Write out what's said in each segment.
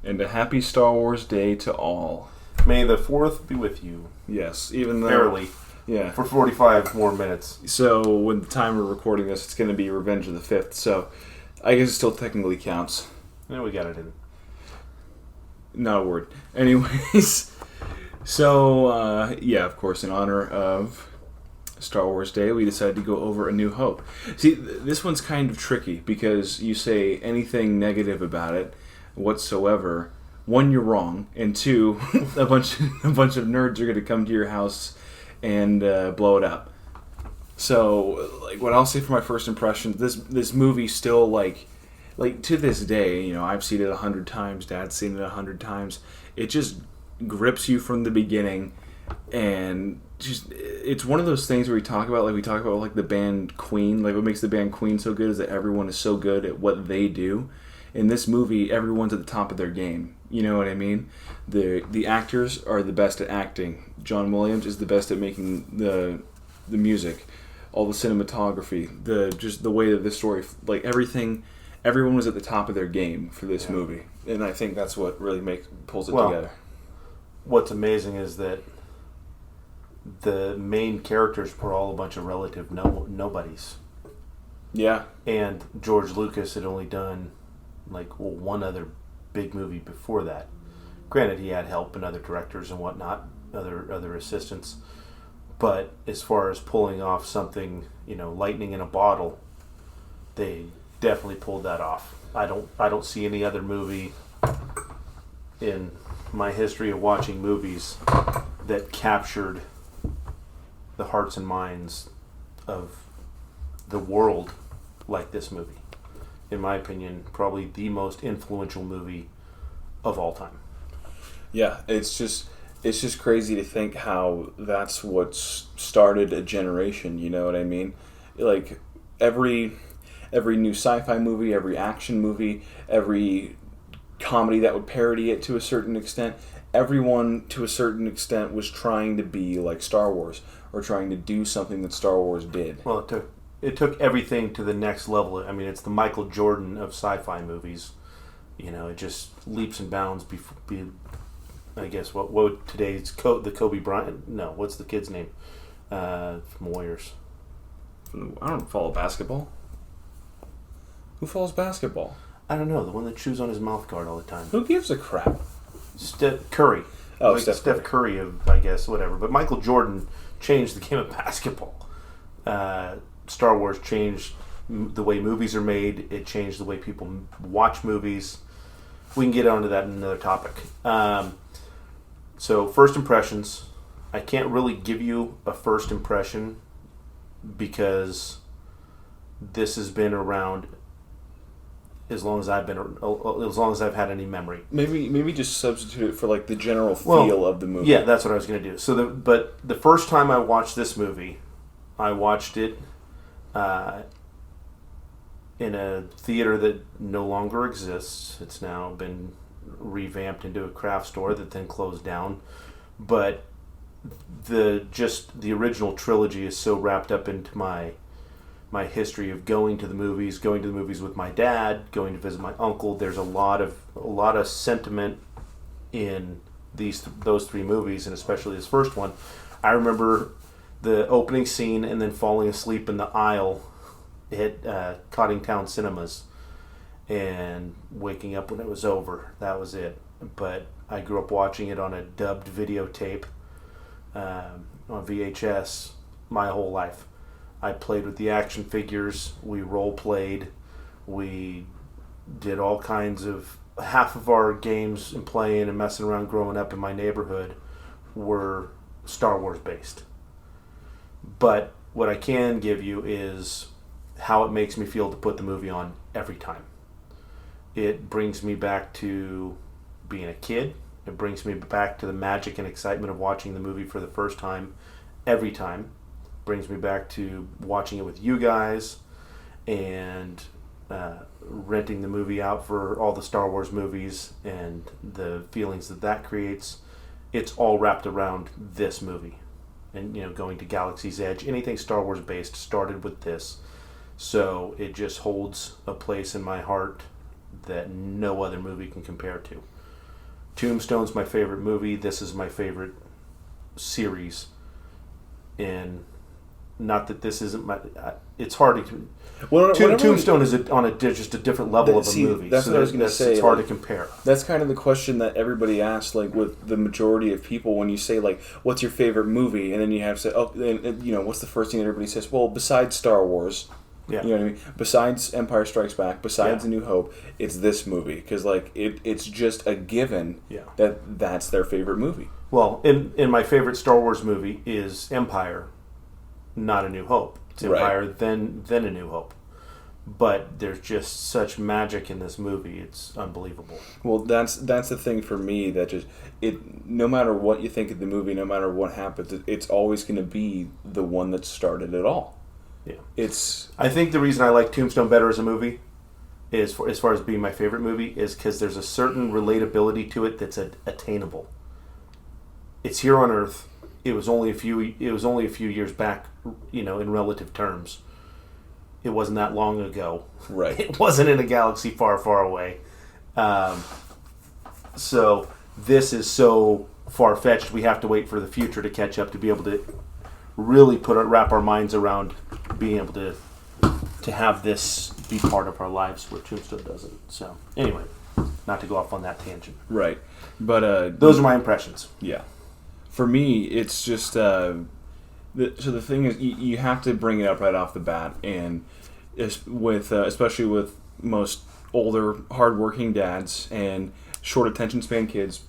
And a happy Star Wars Day to all. May the 4th be with you. Yes, even though... Barely. Yeah. For 45 more minutes. So, when the time we're recording this, it's going to be Revenge of the 5th, so I guess it still technically counts. Yeah, we got it in. Not a word. Anyways, so, yeah, of course, in honor of Star Wars Day, we decided to go over A New Hope. See, this one's kind of tricky, because you say anything negative about it whatsoever, one, you're wrong, and two, a bunch of nerds are going to come to your house and blow it up. So, like, what I'll say for my first impression, this movie still, like to this day, you know, I've seen it 100 times, Dad's seen it 100 times. It just grips you from the beginning, and just it's one of those things where we talk about like the band Queen. Like, what makes the band Queen so good is that everyone is so good at what they do. In this movie, everyone's at the top of their game. You know what I mean? The actors are the best at acting. John Williams is the best at making the music, all the cinematography, the way that this story, like everything, everyone was at the top of their game for this movie, and I think that's what really pulls it together. What's amazing is that the main characters were all a bunch of relative nobodies. Yeah, and George Lucas had only done one other big movie before that. Granted, he had help and other directors and whatnot, other assistants. But as far as pulling off something, lightning in a bottle, they definitely pulled that off. I don't see any other movie in my history of watching movies that captured the hearts and minds of the world like this movie. In my opinion, probably the most influential movie of all time. Yeah, it's just crazy to think how that's what started a generation, you know what I mean? Like, every new sci-fi movie, every action movie, every comedy that would parody it to a certain extent, everyone to a certain extent was trying to be like Star Wars, or trying to do something that Star Wars did. Well, it took everything to the next level. I mean, it's the Michael Jordan of sci-fi movies. It just leaps and bounds. I guess what would today's the Kobe Bryant? No, what's the kid's name from Warriors? I don't follow basketball. Who follows basketball? I don't know. The one that chews on his mouth guard all the time. Who gives a crap? Steph Curry. Oh, Steph Curry of, I guess, whatever. But Michael Jordan changed the game of basketball. Star Wars changed the way movies are made. It changed the way people watch movies. We can get onto that in another topic. So, first impressions. I can't really give you a first impression because this has been around as long as I've had any memory. Maybe just substitute it for like the general feel of the movie. Yeah, that's what I was going to do. So, but the first time I watched this movie, I watched it in a theater that no longer exists. It's now been revamped into a craft store that then closed down. But the original trilogy is so wrapped up into my history of going to the movies with my dad, going to visit my uncle. There's a lot of sentiment in those three movies, and especially this first one. I remember the opening scene and then falling asleep in the aisle at Coddingtown Cinemas and waking up when it was over. That was it. But I grew up watching it on a dubbed videotape on VHS my whole life. I played with the action figures. We role played. We did all kinds of... Half of our games and playing and messing around growing up in my neighborhood were Star Wars based. But what I can give you is how it makes me feel to put the movie on every time. It brings me back to being a kid. It brings me back to the magic and excitement of watching the movie for the first time every time. Brings me back to watching it with you guys and renting the movie out for all the Star Wars movies and the feelings that creates. It's all wrapped around this movie. And, going to Galaxy's Edge, anything Star Wars based started with this. So it just holds a place in my heart that no other movie can compare to. Tombstone's my favorite movie. This is my favorite series. And not that this isn't my. It's hard to. Tombstone is just a different level of a movie. That's what I was going to say. It's hard to compare. That's kind of the question that everybody asks, like with the majority of people, when you say like, "What's your favorite movie?" and then you have to say, "Oh, and, what's the first thing that everybody says?" Well, besides Star Wars, yeah. You know what I mean. Besides Empire Strikes Back, besides A New Hope, it's this movie because like it's just a given that's their favorite movie. Well, in my favorite Star Wars movie is Empire. Not A New Hope. It's Empire, then A New Hope. But there's just such magic in this movie. It's unbelievable. Well, that's the thing for me that just no matter what you think of the movie, no matter what happens, it's always going to be the one that started it all. Yeah. I think the reason I like Tombstone better as a movie is as far as being my favorite movie is because there's a certain relatability to it that's attainable. It's here on Earth. It was only a few years back, in relative terms. It wasn't that long ago. Right. It wasn't in a galaxy far, far away. So this is so far-fetched, we have to wait for the future to catch up to be able to really wrap our minds around being able to have this be part of our lives where Tombstone doesn't. So anyway, not to go off on that tangent. Right. But those are my impressions. Yeah. For me, it's just so the thing is, you have to bring it up right off the bat, and especially with most older, hardworking dads and short attention span kids.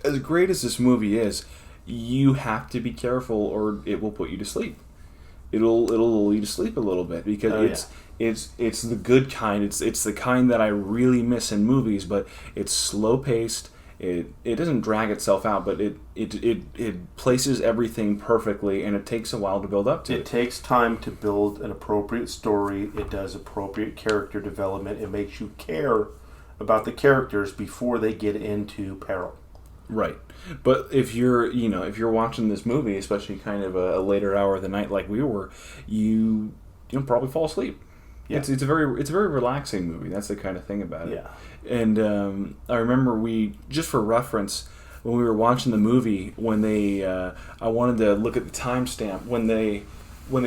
As great as this movie is, you have to be careful, or it will put you to sleep. It'll lull you to sleep a little bit because it's the good kind. It's the kind that I really miss in movies, but it's slow paced. It doesn't drag itself out, but it places everything perfectly, and it takes a while to build up to it. It takes time to build an appropriate story. It does appropriate character development. It makes you care about the characters before they get into peril. Right. But if you're watching this movie, especially kind of a later hour of the night like we were, you'll probably fall asleep. Yeah. It's a very relaxing movie. That's the kind of thing about it. Yeah. And I remember just for reference, when we were watching the movie, when I wanted to look at the timestamp when they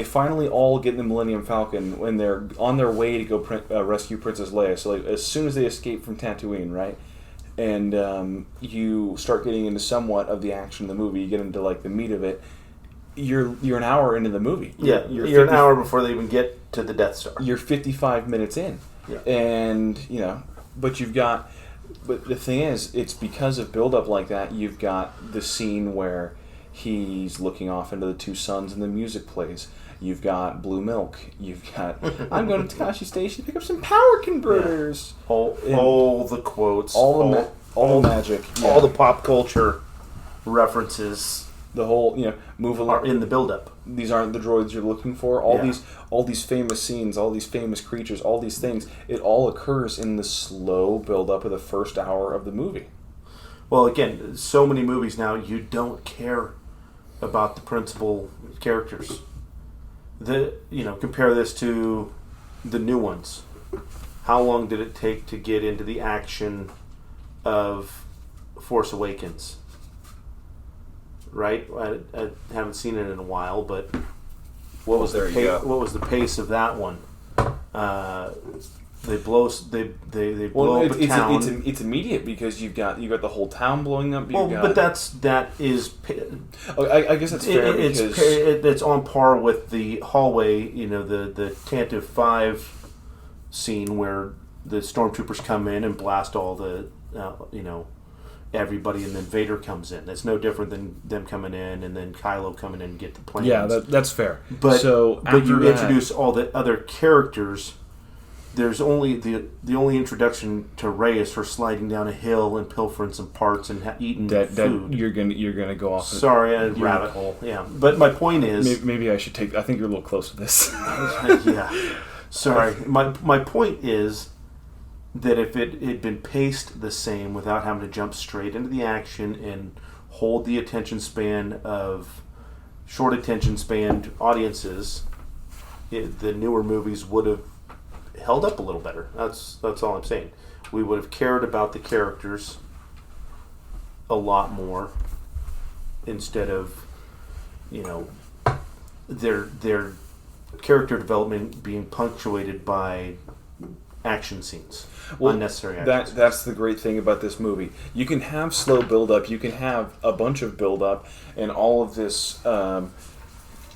finally all get in the Millennium Falcon, when they're on their way to go rescue Princess Leia. So like as soon as they escape from Tatooine, right? And you start getting into somewhat of the action of the movie. You get into like the meat of it. You're an hour into the movie. You're an hour before they even get to the Death Star. You're 55 minutes in, and but the thing is, it's because of build-up like that. You've got the scene where he's looking off into the two suns and the music plays. You've got Blue Milk. You've got I'm going to Takashi Station to pick up some power converters. Yeah. All the quotes, all the magic, all the pop culture references. The whole move along are in the build-up. These aren't the droids you're looking for. All these famous scenes, all these famous creatures, all these things. It all occurs in the slow build-up of the first hour of the movie. Well, again, so many movies now you don't care about the principal characters. Compare this to the new ones. How long did it take to get into the action of Force Awakens? Right, I haven't seen it in a while, but what was the pace of that one? They blow up a town. It's immediate because you've got the whole town blowing up. But that is. I guess that's fair. It's on par with the hallway. The Tantive 5 scene where the stormtroopers come in and blast all the everybody, and then Vader comes in. It's no different than them coming in and then Kylo coming in and get the plans. Yeah, that's fair. But you introduce all the other characters. There's only the only introduction to Rey is her sliding down a hill and pilfering some parts and eating food. You're gonna go off. Sorry, a rabbit hole. Yeah, but my point is maybe I should take. I think you're a little close to this. Yeah. Sorry. My point is that if it had been paced the same without having to jump straight into the action and hold the attention span of short attention span audiences, the newer movies would have held up a little better. That's all I'm saying. We would have cared about the characters a lot more instead of, you know, their character development being punctuated by action scenes, unnecessary action scenes. That's the great thing about this movie. You can have slow build up, you can have a bunch of build up, and all of this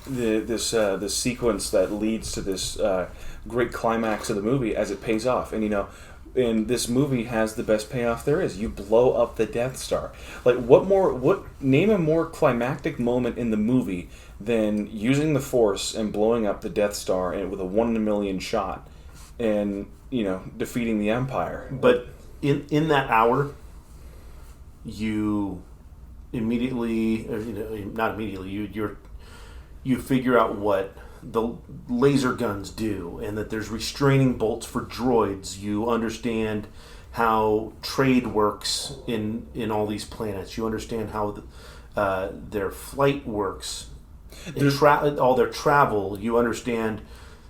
this sequence that leads to this great climax of the movie as it pays off. And and this movie has the best payoff there is. You blow up the Death Star. Like, name a more climactic moment in the movie than using the Force and blowing up the Death Star and with a 1 in a million shot and, defeating the Empire. But in that hour, you immediately, not immediately, you figure out what the laser guns do, and that there's restraining bolts for droids. You understand how trade works in all these planets. You understand how their flight works, all their travel. You understand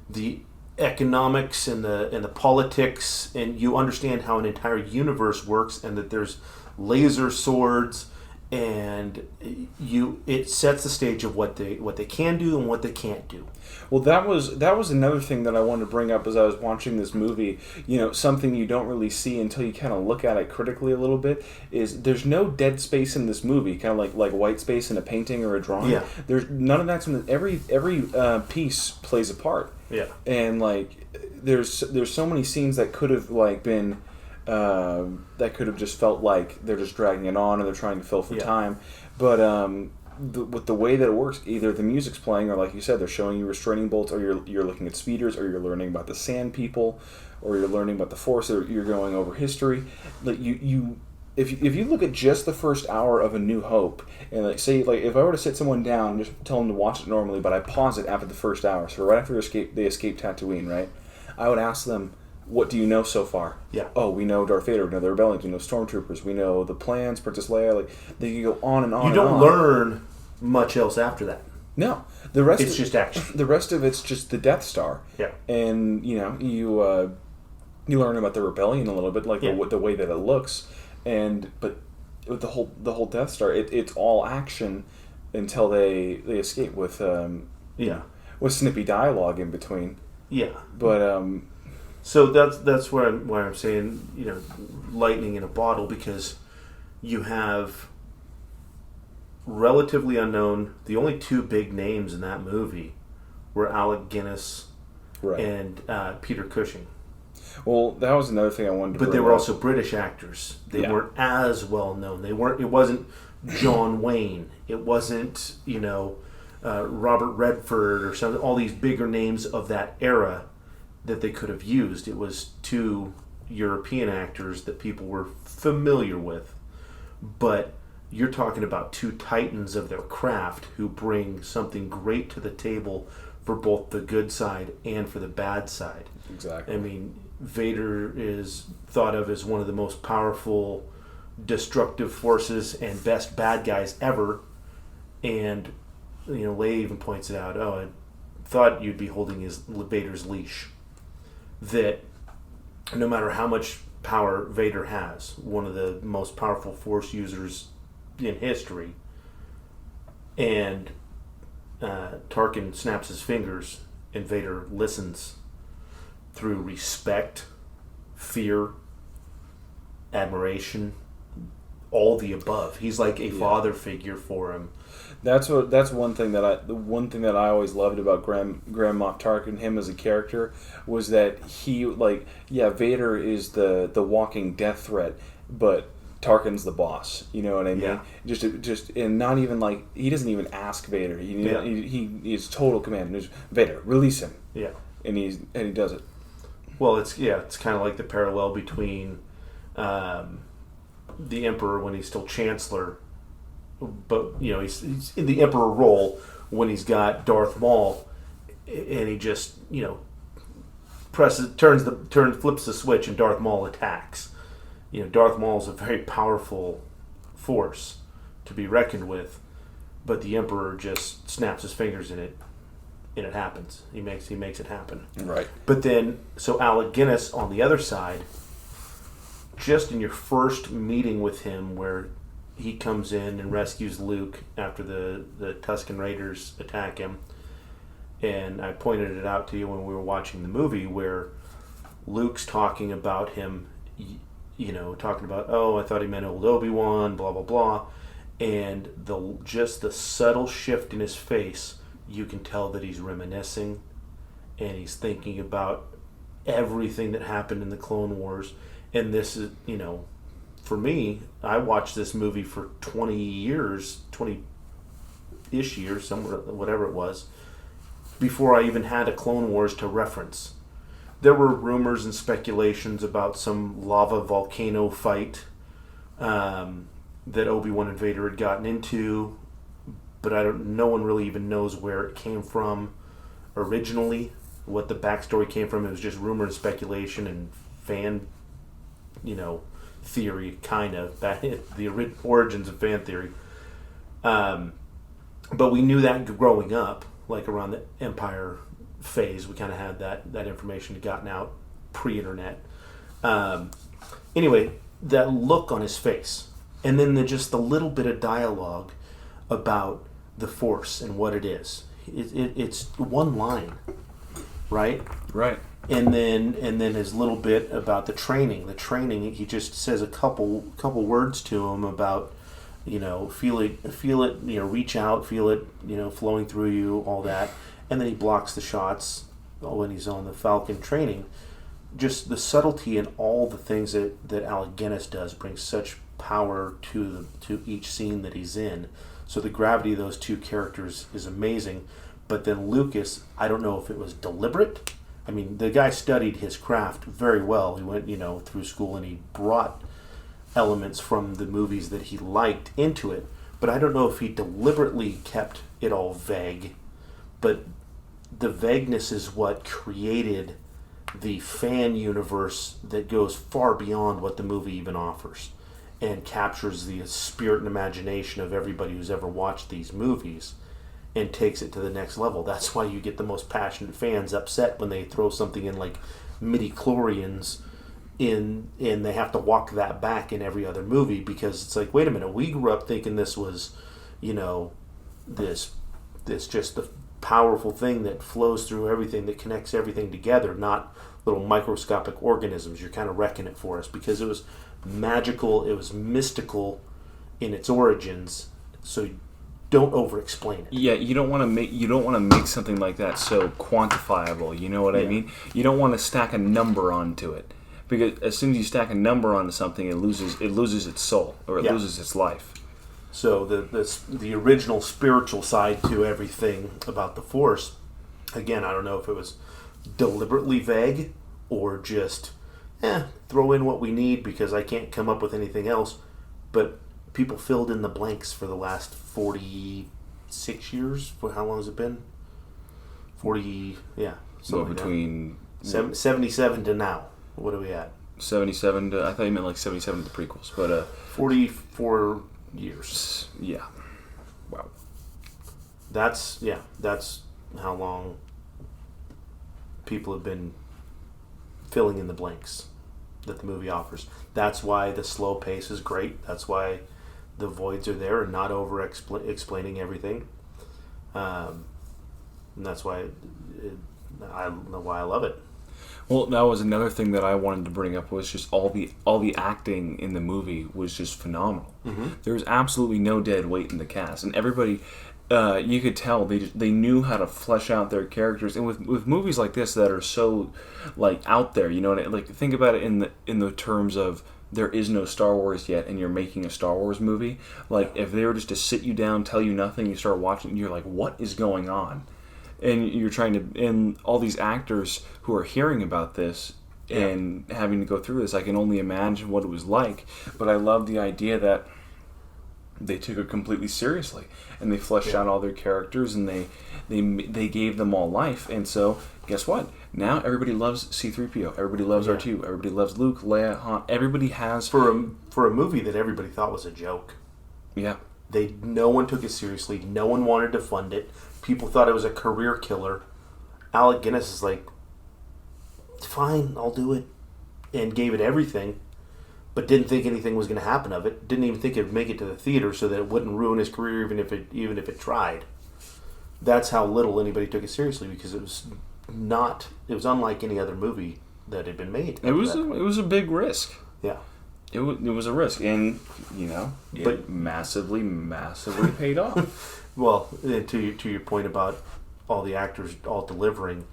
the economics and the politics, and you understand how an entire universe works, and that there's laser swords. And it sets the stage of what they can do and what they can't do. Well, that was another thing that I wanted to bring up as I was watching this movie. Something you don't really see until you kind of look at it critically a little bit is there's no dead space in this movie, kind of like white space in a painting or a drawing. Yeah. There's none of that's in every piece plays a part. Yeah. And there's so many scenes that could have been. That could have just felt like they're just dragging it on and they're trying to fill for time. But with the way that it works, either the music's playing or, like you said, they're showing you restraining bolts, or you're looking at speeders, or you're learning about the Sand People, or you're learning about the Force, or you're going over history. Like if you look at just the first hour of A New Hope, and if I were to sit someone down and just tell them to watch it normally, but I pause it after the first hour, so right after they escape Tatooine, right? I would ask them, what do you know so far? Yeah. Oh, we know Darth Vader, we know the rebellions, we know stormtroopers, we know the plans, Princess Leia. They can go on and on. You don't learn much else after that. No, the rest it's just action. The rest of it's just the Death Star. Yeah. And you learn about the rebellion a little bit, the way that it looks, but with the whole Death Star, it's all action until they escape with with snippy dialogue in between. Yeah. But so that's where I'm saying, lightning in a bottle, because you have relatively unknown. The only two big names in that movie were Alec Guinness and Peter Cushing. Well, that was another thing I wanted to bring But they were up. also British actors. They weren't as well known. It wasn't John Wayne. It wasn't, Robert Redford or something. All these bigger names of that era that they could have used. It was two European actors that people were familiar with. But you're talking about two titans of their craft who bring something great to the table for both the good side and for the bad side. Exactly. I mean, Vader is thought of as one of the most powerful, destructive forces and best bad guys ever. And, Leia even points it out. Oh, I thought you'd be holding Vader's leash. That no matter how much power Vader has, one of the most powerful Force users in history, and Tarkin snaps his fingers and Vader listens through respect, fear, admiration, all the above. He's like a father figure for him. That's one thing that I always loved about Grand Moff Tarkin, him as a character, was that he Vader is the walking death threat, but Tarkin's the boss. You know what I mean? Yeah. Just and not even he doesn't even ask Vader. He is total command. There's Vader, release him. Yeah. And he does it. Well, it's kind of like the parallel between the Emperor when he's still Chancellor, but he's in the Emperor role when he's got Darth Maul, and he just flips the switch, and Darth Maul attacks. Darth Maul is a very powerful force to be reckoned with, but the Emperor just snaps his fingers in it, and it happens. He makes it happen. Right. But then, so Alec Guinness on the other side, just in your first meeting with him, where he comes in and rescues Luke after the Tusken Raiders attack him. And I pointed it out to you when we were watching the movie where Luke's talking about him, talking about, oh, I thought he meant old Obi-Wan, blah, blah, blah. And the subtle shift in his face, you can tell that he's reminiscing and he's thinking about everything that happened in the Clone Wars. And this is, for me, I watched this movie for 20-ish years, somewhere, whatever it was, before I even had a Clone Wars to reference. There were rumors and speculations about some lava volcano fight that Obi-Wan and Vader had gotten into, but no one really even knows where it came from originally, what the backstory came from. It was just rumor and speculation and fan, theory, kind of, the origins of fan theory. But we knew that growing up, like around the Empire phase, we kind of had that information had gotten out pre-internet. Anyway, that look on his face, and then just the little bit of dialogue about the Force and what it is. It's one line, right? Right. And then his little bit about the training. The training, he just says a couple words to him about, feel it, reach out, feel it, flowing through you, all that. And then he blocks the shots when he's on the Falcon training. Just the subtlety and all the things that Alec Guinness does brings such power to each scene that he's in. So the gravity of those two characters is amazing. But then Lucas, I don't know if it was deliberate. I mean, the guy studied his craft very well. He went, through school and he brought elements from the movies that he liked into it. But I don't know if he deliberately kept it all vague. But the vagueness is what created the fan universe that goes far beyond what the movie even offers and captures the spirit and imagination of everybody who's ever watched these movies and takes it to the next level. That's why you get the most passionate fans upset when they throw something in like midi-chlorians in, and they have to walk that back in every other movie, because it's like, wait a minute, we grew up thinking this was, this just the powerful thing that flows through everything, that connects everything together, not little microscopic organisms. You're kind of wrecking it for us, because it was magical, it was mystical in its origins. So don't over-explain it. Yeah, you don't want to make something like that so quantifiable. You know what I mean? You don't want to stack a number onto it, because as soon as you stack a number onto something, it loses its soul, or it loses its life. So the original spiritual side to everything about the Force, again, I don't know if it was deliberately vague or just throw in what we need because I can't come up with anything else. But people filled in the blanks for the last 46 years. For how long has it been? 40, yeah. So between 77 to now. What are we at? 77 to, I thought you meant like 77 to the prequels, but 44 years. Yeah. Wow. That's how long people have been filling in the blanks that the movie offers. That's why the slow pace is great. That's why the voids are there and not over explaining everything. And that's why I know why I love it. Well, that was another thing that I wanted to bring up, was just all the acting in the movie was just phenomenal. Mm-hmm. There was absolutely no dead weight in the cast, and everybody, you could tell they knew how to flesh out their characters. And with movies like this that are so like out there, like think about it in the terms of there is no Star Wars yet, and you're making a Star Wars movie. Like if they were just to sit you down, tell you nothing, you start watching, and you're like, what is going on? And you're trying to, and all these actors who are hearing about this and having to go through this, I can only imagine what it was like. But I love the idea that they took it completely seriously, and they fleshed out all their characters, and they gave them all life. And so, guess what? Now everybody loves C-3PO. Everybody loves R2. Everybody loves Luke, Leia, Han. Everybody has for a movie that everybody thought was a joke. Yeah. No one took it seriously. No one wanted to fund it. People thought it was a career killer. Alec Guinness is like, fine, I'll do it, and gave it everything. but didn't think anything was going to happen of it. Didn't even think it'd make it to the theater, so that it wouldn't ruin his career, even if it tried. That's how little anybody took it seriously, because it was unlike any other movie that had been made. It was a big risk. Yeah. It was a risk, and it massively paid off. Well, to your point about all the actors all delivering,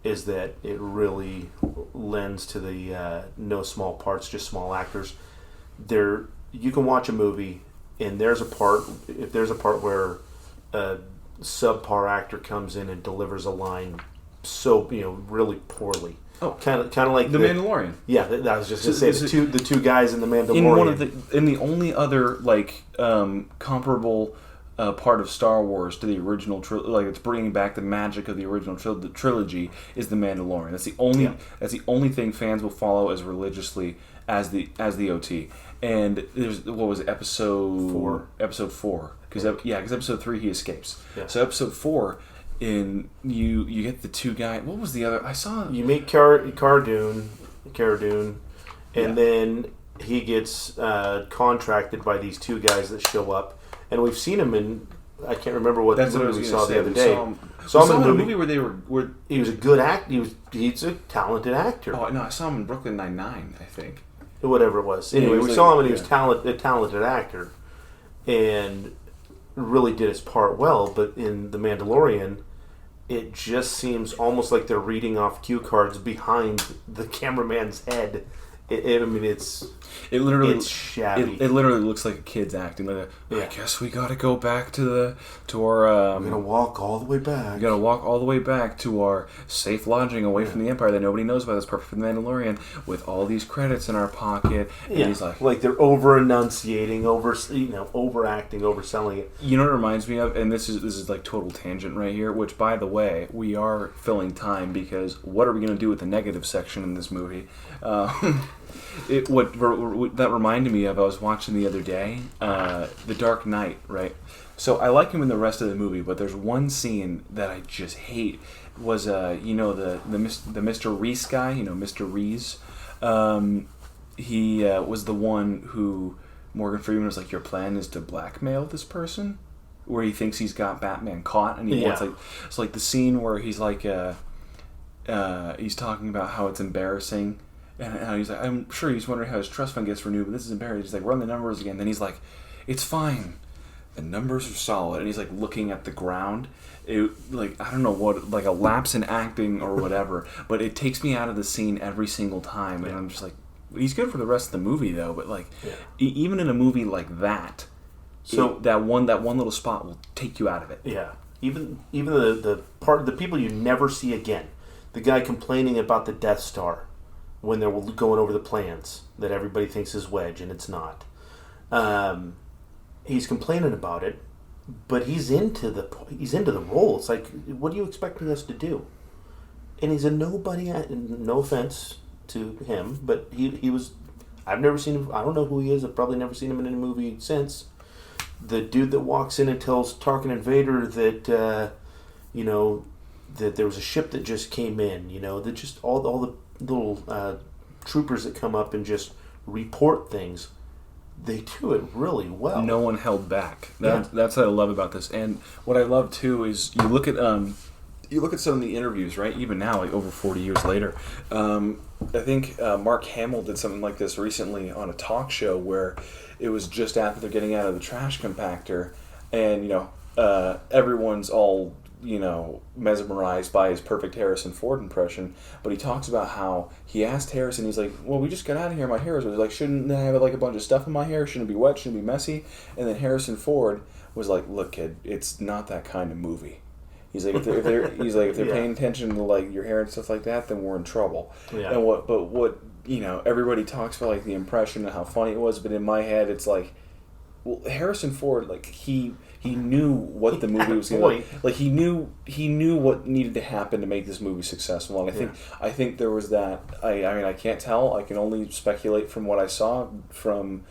is that it really lends to the no small parts, just small actors. You can watch a movie, and if there's a part where a subpar actor comes in and delivers a line so really poorly. Oh, kind of like The Mandalorian. Yeah, I was just going to say the two guys in The Mandalorian. In the only other comparable part of Star Wars to the original trilogy, it's bringing back the magic of the original trilogy, is The Mandalorian. That's the only thing fans will follow as religiously as the OT. And there's what was it, episode 4? Episode 4, because episode 3 he escapes. Yeah. So episode 4. You get the two guys. What was the other? I saw. You meet Cara Dune, and then he gets contracted by these two guys that show up, and we've seen him in. I can't remember what movie we saw the other day. Saw him in a movie where they were. He was a good actor. He's a talented actor. Oh no, I saw him in Brooklyn Nine-Nine, I think. Whatever it was. Anyway, we saw him, and he was a talented actor, and really did his part well. But in The Mandalorian, it just seems almost like they're reading off cue cards behind the cameraman's head. It's shabby. It literally looks like a kid's acting. I guess we got to go back to our. We're gonna walk all the way back. We got to walk all the way back to our safe lodging away from the Empire that nobody knows about. That's perfect for the Mandalorian, with all these credits in our pocket. And he's like they're over enunciating, overacting, overselling it. You know what it reminds me of, and this is like total tangent right here. Which, by the way, we are filling time, because what are we going to do with the negative section in this movie? What that reminded me of, I was watching the other day, The Dark Knight, right? So I like him in the rest of the movie, but there's one scene that I just hate. Was the Mr. Reese guy, Mr. Reese. He was the one who Morgan Freeman was like, your plan is to blackmail this person, where he thinks he's got Batman caught, and he wants it's like the scene where he's like he's talking about how it's embarrassing. And he's like, I'm sure he's wondering how his trust fund gets renewed, but this is embarrassing. He's like, run the numbers again. Then he's like, it's fine. The numbers are solid. And he's like looking at the ground. I don't know what, like a lapse in acting or whatever, but it takes me out of the scene every single time. And I'm just like, he's good for the rest of the movie though. But even in a movie like that, so that one little spot will take you out of it. Yeah. Even the people you never see again. The guy complaining about the Death Star, when they're going over the plans that everybody thinks is Wedge and it's not. He's complaining about it, but he's into the role. It's like, what are you expecting us to do? And he's a nobody. No offense to him, but he was. I've never seen him. I don't know who he is. I've probably never seen him in any movie since. The dude that walks in and tells Tarkin and Vader that that there was a ship that just came in. That just all the little troopers that come up and just report things. They do it really well. No one held back. That's what I love about this. And what I love too is you look at some of the interviews, right? Even now, like over 40 years later, I think Mark Hamill did something like this recently on a talk show where it was just after they're getting out of the trash compactor, and everyone's all mesmerized by his perfect Harrison Ford impression, but he talks about how he asked Harrison, he's like, well, we just got out of here, my hair was like, shouldn't I have like a bunch of stuff in my hair, shouldn't it be wet, shouldn't it be messy? And then Harrison Ford was like, look kid, it's not that kind of movie. He's like, if they're paying attention to like your hair and stuff like that, then we're in trouble. Yeah. And what everybody talks about like the impression and how funny it was, but in my head it's like, well, Harrison Ford, like he knew what the movie was going to be. Like he knew what needed to happen to make this movie successful. And I think there was that. I can't tell. I can only speculate from what I saw from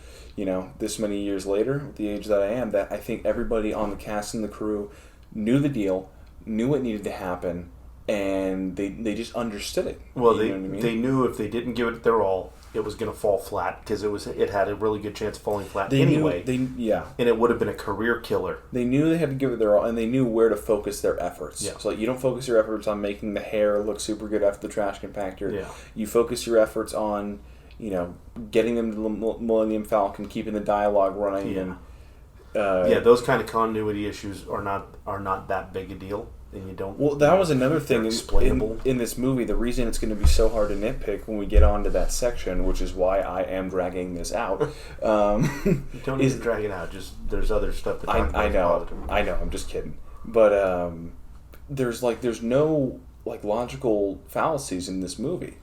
this many years later, at the age that I am. That I think everybody on the cast and the crew knew the deal, knew what needed to happen, and they just understood it. Well, you know what I mean? they knew if they didn't give it their all, it was going to fall flat because it had a really good chance of falling flat anyway. And it would have been a career killer. They knew they had to give it their all, and they knew where to focus their efforts. Yeah. So like, you don't focus your efforts on making the hair look super good after the trash compactor. Yeah. You focus your efforts on, getting them to the Millennium Falcon, keeping the dialogue running. Yeah. And, those kind of continuity issues are not that big a deal. And you don't. Well, that was another thing in this movie. The reason it's going to be so hard to nitpick when we get onto that section, which is why I am dragging this out. Don't need to drag it out. Just there's other stuff. I know. I'm just kidding. But there's no logical fallacies in this movie.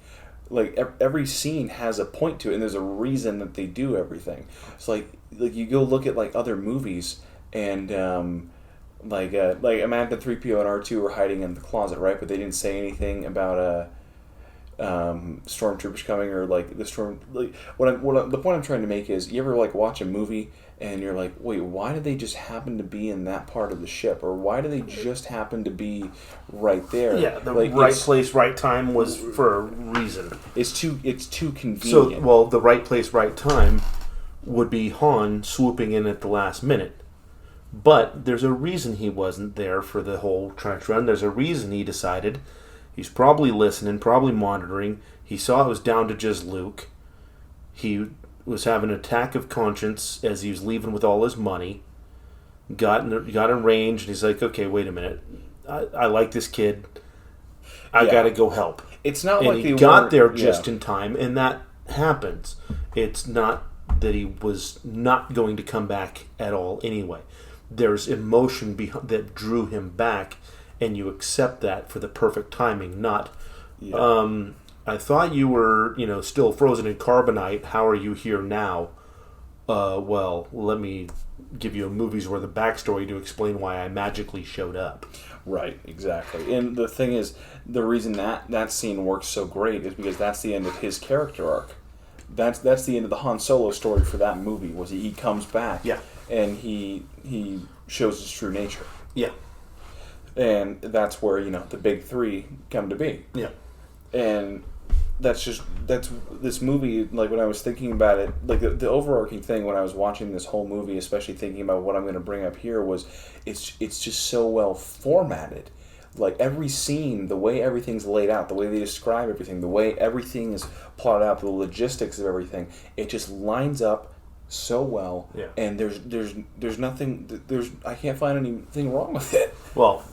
Like every scene has a point to it, and there's a reason that they do everything. It's like you go look at other movies and. Amanda 3PO and R2 were hiding in the closet, right? But they didn't say anything about stormtroopers coming or the storm. The point I'm trying to make is, you ever watch a movie and you're like, wait, why did they just happen to be in that part of the ship, or why do they just happen to be right there? Yeah, the right place, right time was for a reason. It's too convenient. So, the right place, right time would be Han swooping in at the last minute. But there's a reason he wasn't there for the whole trench run. There's a reason he decided. He's probably listening, probably monitoring. He saw it was down to just Luke. He was having an attack of conscience as he was leaving with all his money. Got in range, and he's like, okay, wait a minute. I like this kid. I got to go help. It's not and like he got there just in time, and that happens. It's not that he was not going to come back at all anyway. There's emotion that drew him back, and you accept that for the perfect timing. Not, I thought you were, still frozen in carbonite. How are you here now? Well, let me give you a movie's worth of backstory to explain why I magically showed up. Right, exactly. And the thing is, the reason that scene works so great is because that's the end of his character arc. That's the end of the Han Solo story for that movie. Was he comes back? Yeah. And he shows his true nature. Yeah. And that's where, the big three come to be. Yeah. And that's this movie, when I was thinking about it, the overarching thing when I was watching this whole movie, especially thinking about what I'm going to bring up here, was it's just so well formatted. Every scene, the way everything's laid out, the way they describe everything, the way everything is plotted out, the logistics of everything, it just lines up so well. Yeah. And there's nothing, I can't find anything wrong with it. Well,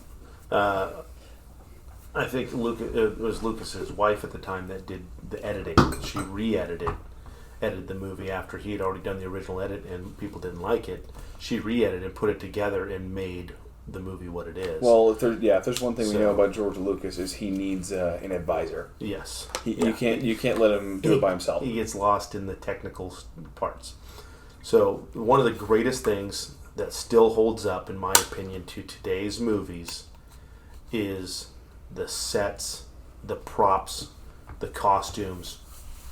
I think it was Lucas's wife at the time that did the editing. She edited the movie after he had already done the original edit and people didn't like it. She re-edited and put it together and made the movie what it is. Well, if there's one thing we know about George Lucas, is he needs an advisor. Yes. You can't let him do it by himself. He gets lost in the technical parts. So one of the greatest things that still holds up, in my opinion, to today's movies is the sets, the props, the costumes.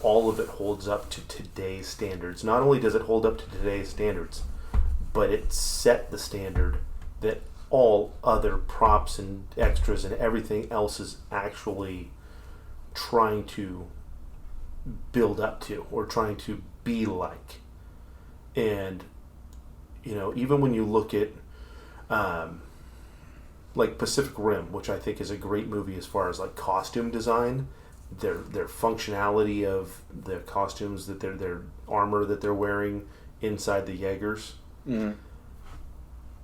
All of it holds up to today's standards. Not only does it hold up to today's standards, but it set the standard that all other props and extras and everything else is actually trying to build up to or trying to be like. And even when you look at Pacific Rim, which I think is a great movie as far as costume design, their functionality of the costumes, that their armor that they're wearing inside the Jaegers,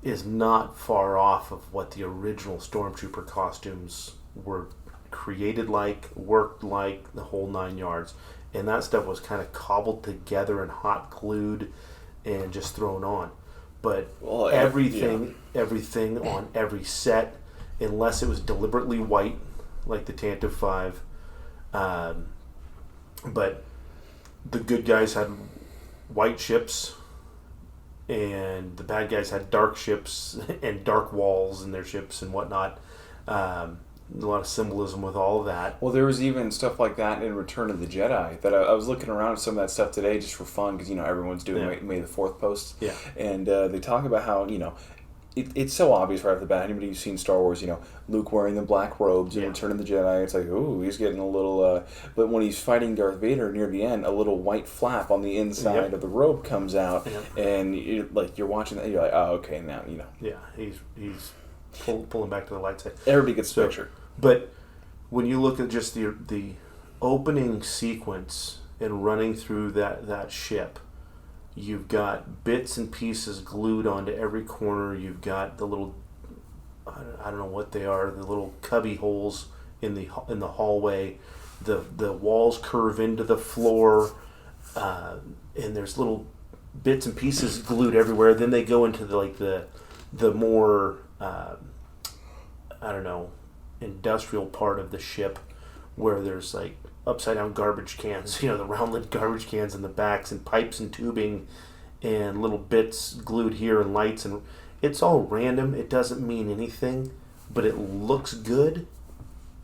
is not far off of what the original Stormtrooper costumes were created worked the whole 9 yards. And that stuff was kind of cobbled together and hot glued and just thrown on. But everything on every set, unless it was deliberately white, like the Tantive 5, but the good guys had white ships, and the bad guys had dark ships and dark walls in their ships and whatnot. A lot of symbolism with all of that. Well, there was even stuff like that in Return of the Jedi. That I was looking around at some of that stuff today just for fun, because everyone's doing May the 4th posts. Yeah. And they talk about how it's so obvious right off the bat. Anybody who's seen Star Wars, Luke wearing the black robes and Return of the Jedi, it's like, ooh, he's getting a little... but when he's fighting Darth Vader near the end, a little white flap on the inside of the robe comes out, and you're watching that, and you're like, oh, okay, now, Yeah, he's pulling back to the light side. Everybody gets the picture. But when you look at just the opening sequence and running through that ship, you've got bits and pieces glued onto every corner. You've got the little, I don't know what they are, the little cubby holes in the hallway. The walls curve into the floor, and there's little bits and pieces glued everywhere. Then they go into the more I don't know, industrial part of the ship, where there's like upside down garbage cans, the round lid garbage cans in the backs, and pipes and tubing and little bits glued here and lights, and it's all random. It doesn't mean anything, but it looks good.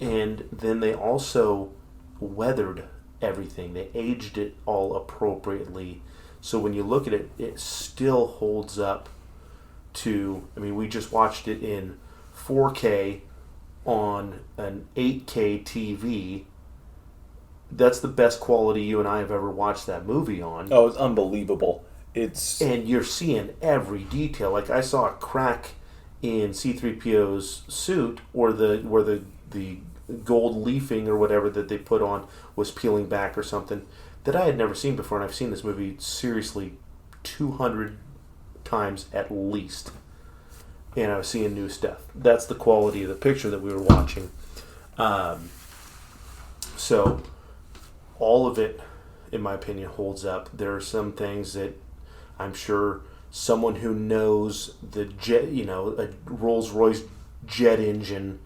And then they also weathered everything. They aged it all appropriately. So when you look at it, it still holds up to, we just watched it in 4K on an 8K TV. That's the best quality you and I have ever watched that movie on. Oh, it's unbelievable. And you're seeing every detail. Like, I saw a crack in C-3PO's suit, or where the gold leafing or whatever that they put on was peeling back or something, that I had never seen before. And I've seen this movie seriously 200 times at least. And I was seeing new stuff. That's the quality of the picture that we were watching. So all of it, in my opinion, holds up. There are some things that I'm sure someone who knows the jet, a Rolls-Royce jet engine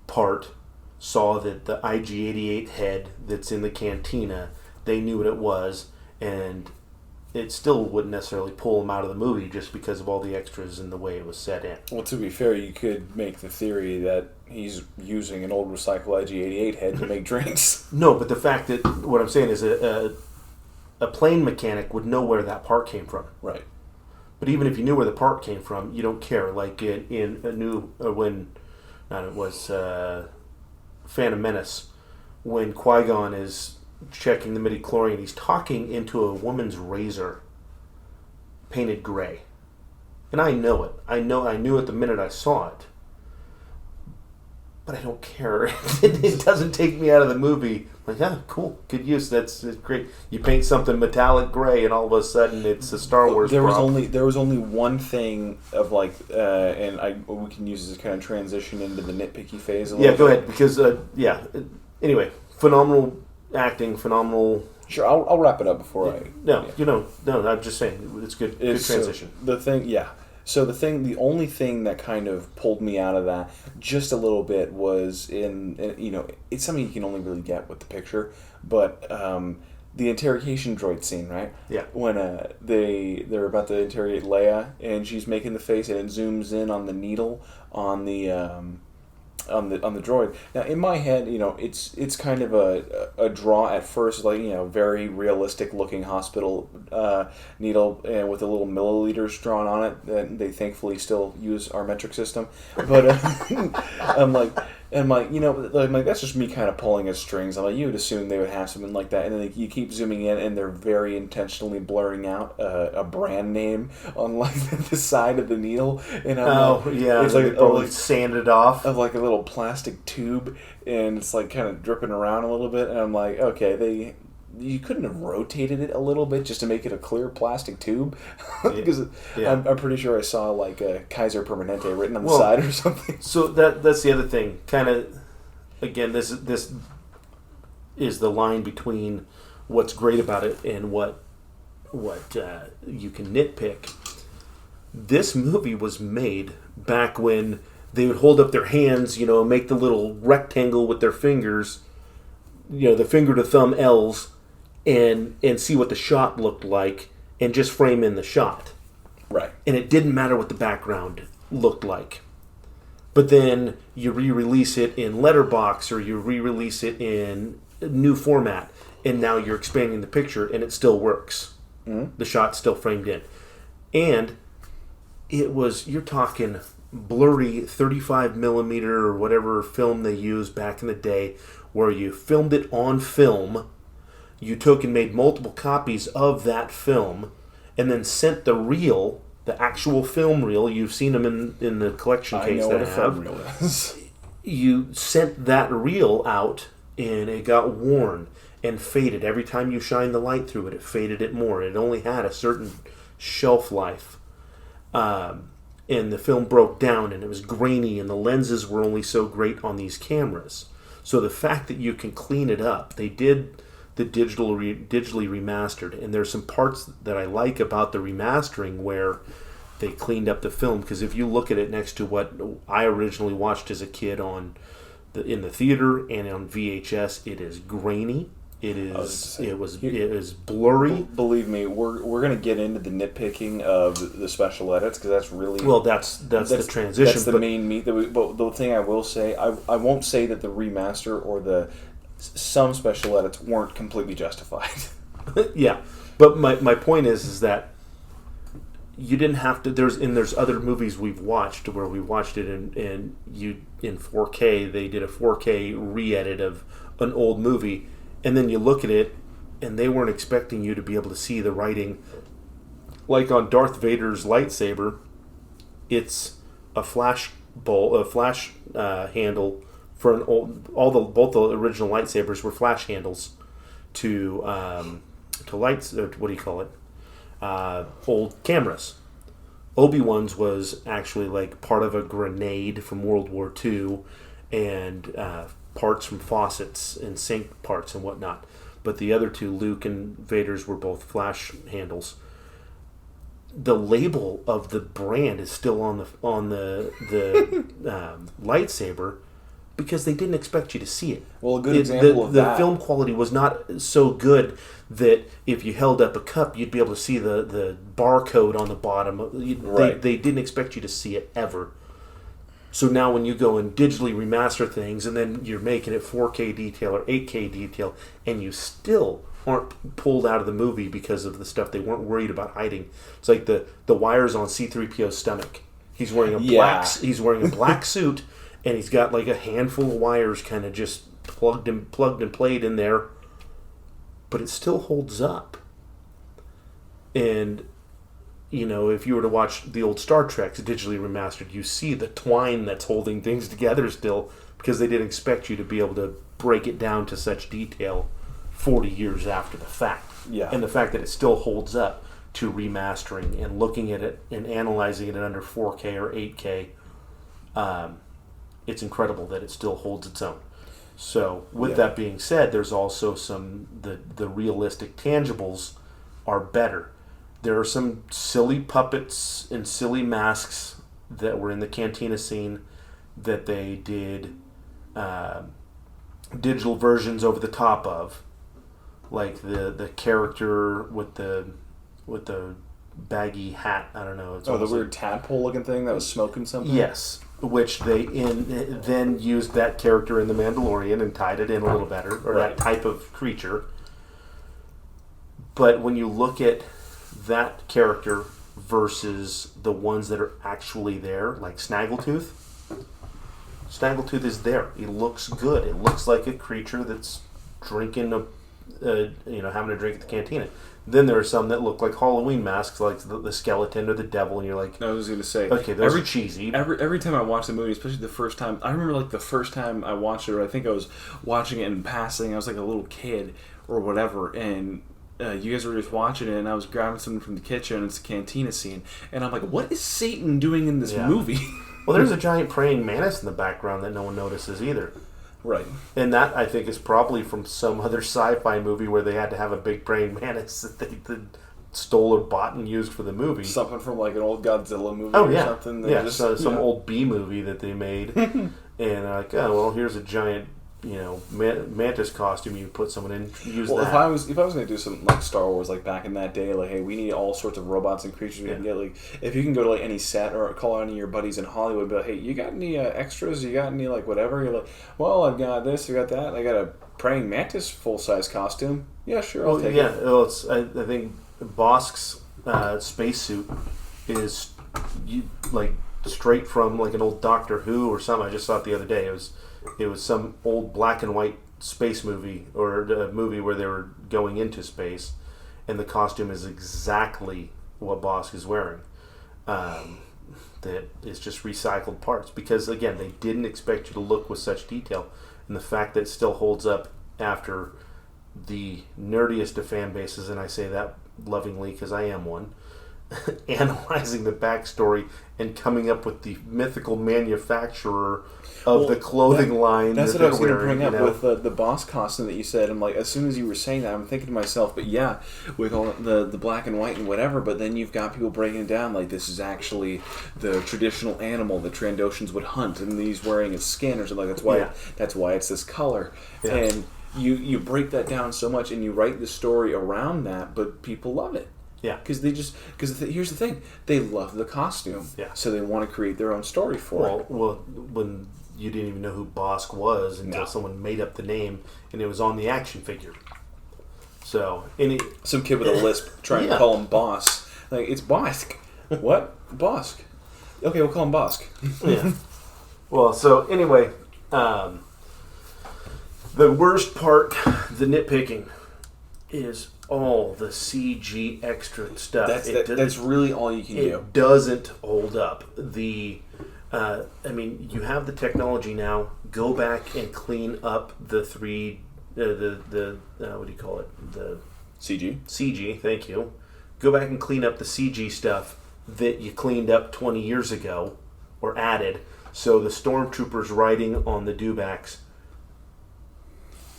part, saw that the IG-88 head that's in the cantina, they knew what it was, and it still wouldn't necessarily pull them out of the movie just because of all the extras and the way it was set in. Well, to be fair, you could make the theory that he's using an old recycled IG-88 head to make drinks. No, but the fact that, what I'm saying is a plane mechanic would know where that part came from. Right. But even if you knew where the part came from, you don't care. Like in a new, Phantom Menace, when Qui-Gon is checking the midi-chlorian, he's talking into a woman's razor painted gray. And I know it. I knew it the minute I saw it. But I don't care. It doesn't take me out of the movie. Like, cool, good use. That's great. You paint something metallic gray, and all of a sudden it's a Star Wars. There was only one thing of we can use this kind of transition into the nitpicky phase. Go ahead, because anyway, phenomenal acting, phenomenal. Sure, I'll wrap it up before No, I'm just saying it's good. Good transition. So the only thing that kind of pulled me out of that just a little bit was it's something you can only really get with the picture, but the interrogation droid scene, right? Yeah. When they're about to interrogate Leia, and she's making the face, and it zooms in on the needle on the droid. Now, in my head, it's kind of a draw at first, very realistic looking hospital needle, and with the little milliliters drawn on it. That they thankfully still use our metric system. But I'm like, that's just me kind of pulling at strings. I'm like, you would assume they would have something like that, and then you keep zooming in, and they're very intentionally blurring out a brand name on the side of the needle. And it's like sanded off of like a little plastic tube, and it's like kind of dripping around a little bit. And I'm like, okay, you couldn't have rotated it a little bit just to make it a clear plastic tube, because I'm pretty sure I saw like a Kaiser Permanente written on the side or something. So that's the other thing. Kind of, again, this is the line between what's great about it and what you can nitpick. This movie was made back when they would hold up their hands, make the little rectangle with their fingers, the finger to thumb L's, and see what the shot looked like, and just frame in the shot. Right. And it didn't matter what the background looked like. But then you re-release it in letterbox, or you re-release it in a new format, and now you're expanding the picture, and it still works. Mm-hmm. The shot's still framed in. And it was, you're talking blurry 35 millimeter or whatever film they used back in the day, where you filmed it on film. You took and made multiple copies of that film, and then sent the reel, the actual film reel. You've seen them in the collection case. I know that what a film reel is. You sent that reel out, and it got worn and faded. Every time you shine the light through it, it faded it more. It only had a certain shelf life. And the film broke down, and it was grainy, and the lenses were only so great on these cameras. So the fact that you can clean it up, they did the digitally remastered, and there's some parts that I like about the remastering where they cleaned up the film, because if you look at it next to what I originally watched as a kid in the theater and on VHS, it is grainy. It is blurry. Believe me, we're going to get into the nitpicking of the special edits, because that's really that's the transition. That's the main meat. But the thing I will say, I won't say that the remaster or some special edits weren't completely justified. Yeah, but my point is that you didn't have to. There's other movies we've watched where we watched it in 4K. They did a 4K re-edit of an old movie. And then you look at it, and they weren't expecting you to be able to see the writing. Like on Darth Vader's lightsaber, it's a flash handle for an old. Both the original lightsabers were flash handles to lights. What do you call it? Old cameras. Obi-Wan's was actually like part of a grenade from World War II, and parts from faucets and sink parts and whatnot. But the other two, Luke and Vader's, were both flash handles. The label of the brand is still on the lightsaber, because they didn't expect you to see it. Well, a good example of that. The film quality was not so good that if you held up a cup, you'd be able to see the barcode on the bottom. Right. They didn't expect you to see it ever. So now when you go and digitally remaster things, and then you're making it 4K detail or 8K detail, and you still aren't pulled out of the movie because of the stuff they weren't worried about hiding. It's like the wires on C-3PO's stomach. He's wearing a black suit, and he's got like a handful of wires kind of just plugged and played in there, but it still holds up. And if you were to watch the old Star Trek digitally remastered, you see the twine that's holding things together still, because they didn't expect you to be able to break it down to such detail 40 years after the fact. Yeah. And the fact that it still holds up to remastering and looking at it and analyzing it under 4K or 8K, it's incredible that it still holds its own. So with that being said, there's also the realistic tangibles are better. There are some silly puppets and silly masks that were in the cantina scene that they did digital versions over the top of, like the character with the baggy hat. I don't know. It's the weird tadpole looking thing that was smoking something. Yes, which they then used that character in The Mandalorian and tied it in a little better, or that type of creature. But when you look at that character versus the ones that are actually there, like Snaggletooth. Snaggletooth is there. He looks good. It looks like a creature that's drinking having a drink at the cantina. Then there are some that look like Halloween masks, like the skeleton or the devil, and you're like, I was going to say, okay, those are cheesy. Every time I watch the movie, especially the first time, I remember like the first time I watched it, or I think I was watching it in passing. I was like a little kid or whatever, and you guys were just watching it, and I was grabbing something from the kitchen, and it's a cantina scene, and I'm like, what is Satan doing in this movie? Well, there's a giant praying mantis in the background that no one notices either. Right. And that, I think, is probably from some other sci-fi movie where they had to have a big praying mantis that they stole or bought and used for the movie. Something from like an old Godzilla movie or something. Yeah, some old B movie that they made. And they're like, oh, well, here's a giant mantis costume. You put someone in, use that. If I was going to do something like Star Wars, like back in that day, like, hey, we need all sorts of robots and creatures we can get. Like, if you can go to like any set or call any of your buddies in Hollywood, be like, hey, you got any extras? You got any like whatever? You're like, well, I've got this, I got that. I got a praying mantis full size costume. Yeah, sure, I'll take it. Well, I think Bosk's spacesuit is like straight from like an old Doctor Who or something. I just saw it the other day. It was some old black and white space movie or a movie where they were going into space, and the costume is exactly what Bosk is wearing. That is just recycled parts because again they didn't expect you to look with such detail, and the fact that it still holds up after the nerdiest of fan bases, and I say that lovingly because I am one, analyzing the backstory and coming up with the mythical manufacturer of the clothing line. That's what I was going to bring up with the Bosk costume that you said. I'm like, as soon as you were saying that, I'm thinking to myself, but yeah, with all the black and white and whatever, but then you've got people breaking it down like this is actually the traditional animal that Trandoshans would hunt, and he's wearing its skin or something. That's why it's this color. Yeah. And you break that down so much, and you write the story around that, but people love it. Yeah, because here's the thing, they love the costume. Yeah, so they want to create their own story for it. Well, when you didn't even know who Bosk was until someone made up the name, and it was on the action figure. So some kid with a lisp trying to call him Boss, like it's Bosk. What? Bosk? Okay, we'll call him Bosk. Yeah. Well, so anyway, the worst part, the nitpicking, is all the CG extra stuff. That's really all you can do. It doesn't hold up. You have the technology now. Go back and clean up the what do you call it? The CG. CG. Thank you. Go back and clean up the CG stuff that you cleaned up 20 years ago or added. So the stormtroopers riding on the dewbacks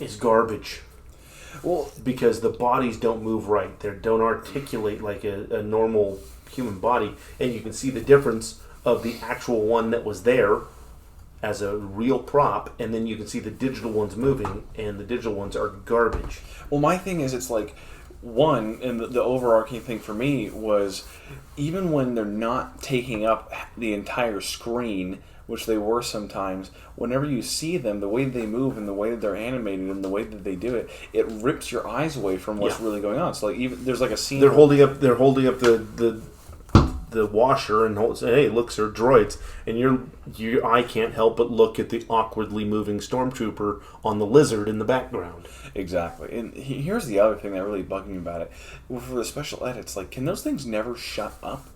is garbage. Well, because the bodies don't move right. They don't articulate like a normal human body. And you can see the difference of the actual one that was there as a real prop, and then you can see the digital ones moving, and the digital ones are garbage. Well, my thing is, it's like, one, and the overarching thing for me was, even when they're not taking up the entire screen, which they were sometimes, whenever you see them, the way they move and the way that they're animated and the way that they do it, it rips your eyes away from what's really going on. So like even there's like a scene they're holding up the washer and say, "Hey, look, sir, droids," and your eye can't help but look at the awkwardly moving stormtrooper on the lizard in the background. Exactly. And here's the other thing that really bugged me about it. For the special edits, like, can those things never shut up?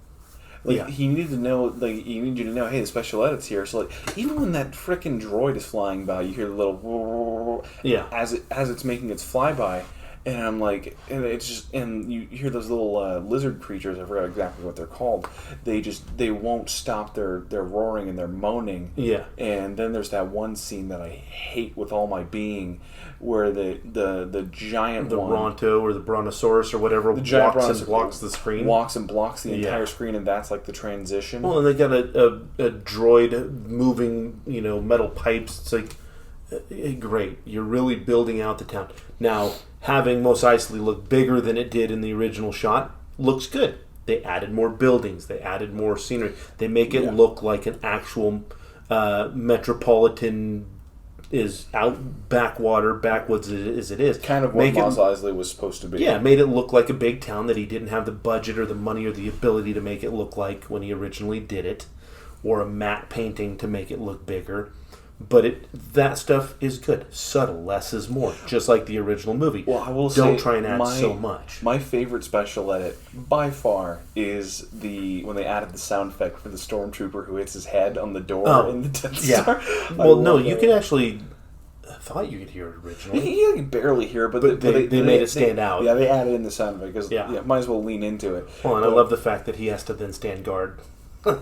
Like, he needed to know, like, you need you to know, hey, the special edit's here. So, like, even when that frickin' droid is flying by, you hear the little as it's making its flyby, and I'm like, and it's just, and you hear those little lizard creatures. I forgot exactly what they're called. They won't stop their roaring and their moaning. Yeah. And then there's that one scene that I hate with all my being, where the giant the one, Ronto or the Brontosaurus or whatever, the giant walks and blocks the screen. Walks and blocks the entire screen, and that's like the transition. Well, and they got a droid moving, metal pipes. It's like, great, you're really building out the town. Now, having Mos Eisley look bigger than it did in the original shot looks good. They added more buildings. They added more scenery. They make it look like an actual metropolitan is out backwoods as it is. Kind of what Mos Eisley was supposed to be. Yeah, made it look like a big town that he didn't have the budget or the money or the ability to make it look like when he originally did it, or a matte painting to make it look bigger. But that stuff is good. Subtle, less is more. Just like the original movie. Well, I will Don't try and add so much. My favorite special edit, by far, is when they added the sound effect for the stormtrooper who hits his head on the door in the Death Star. Well, no, you can actually... I thought you could hear it originally. You can barely hear it, but they made it stand out. Yeah, they added in the sound effect because might as well lean into it. Well, and I love the fact that he has to then stand guard.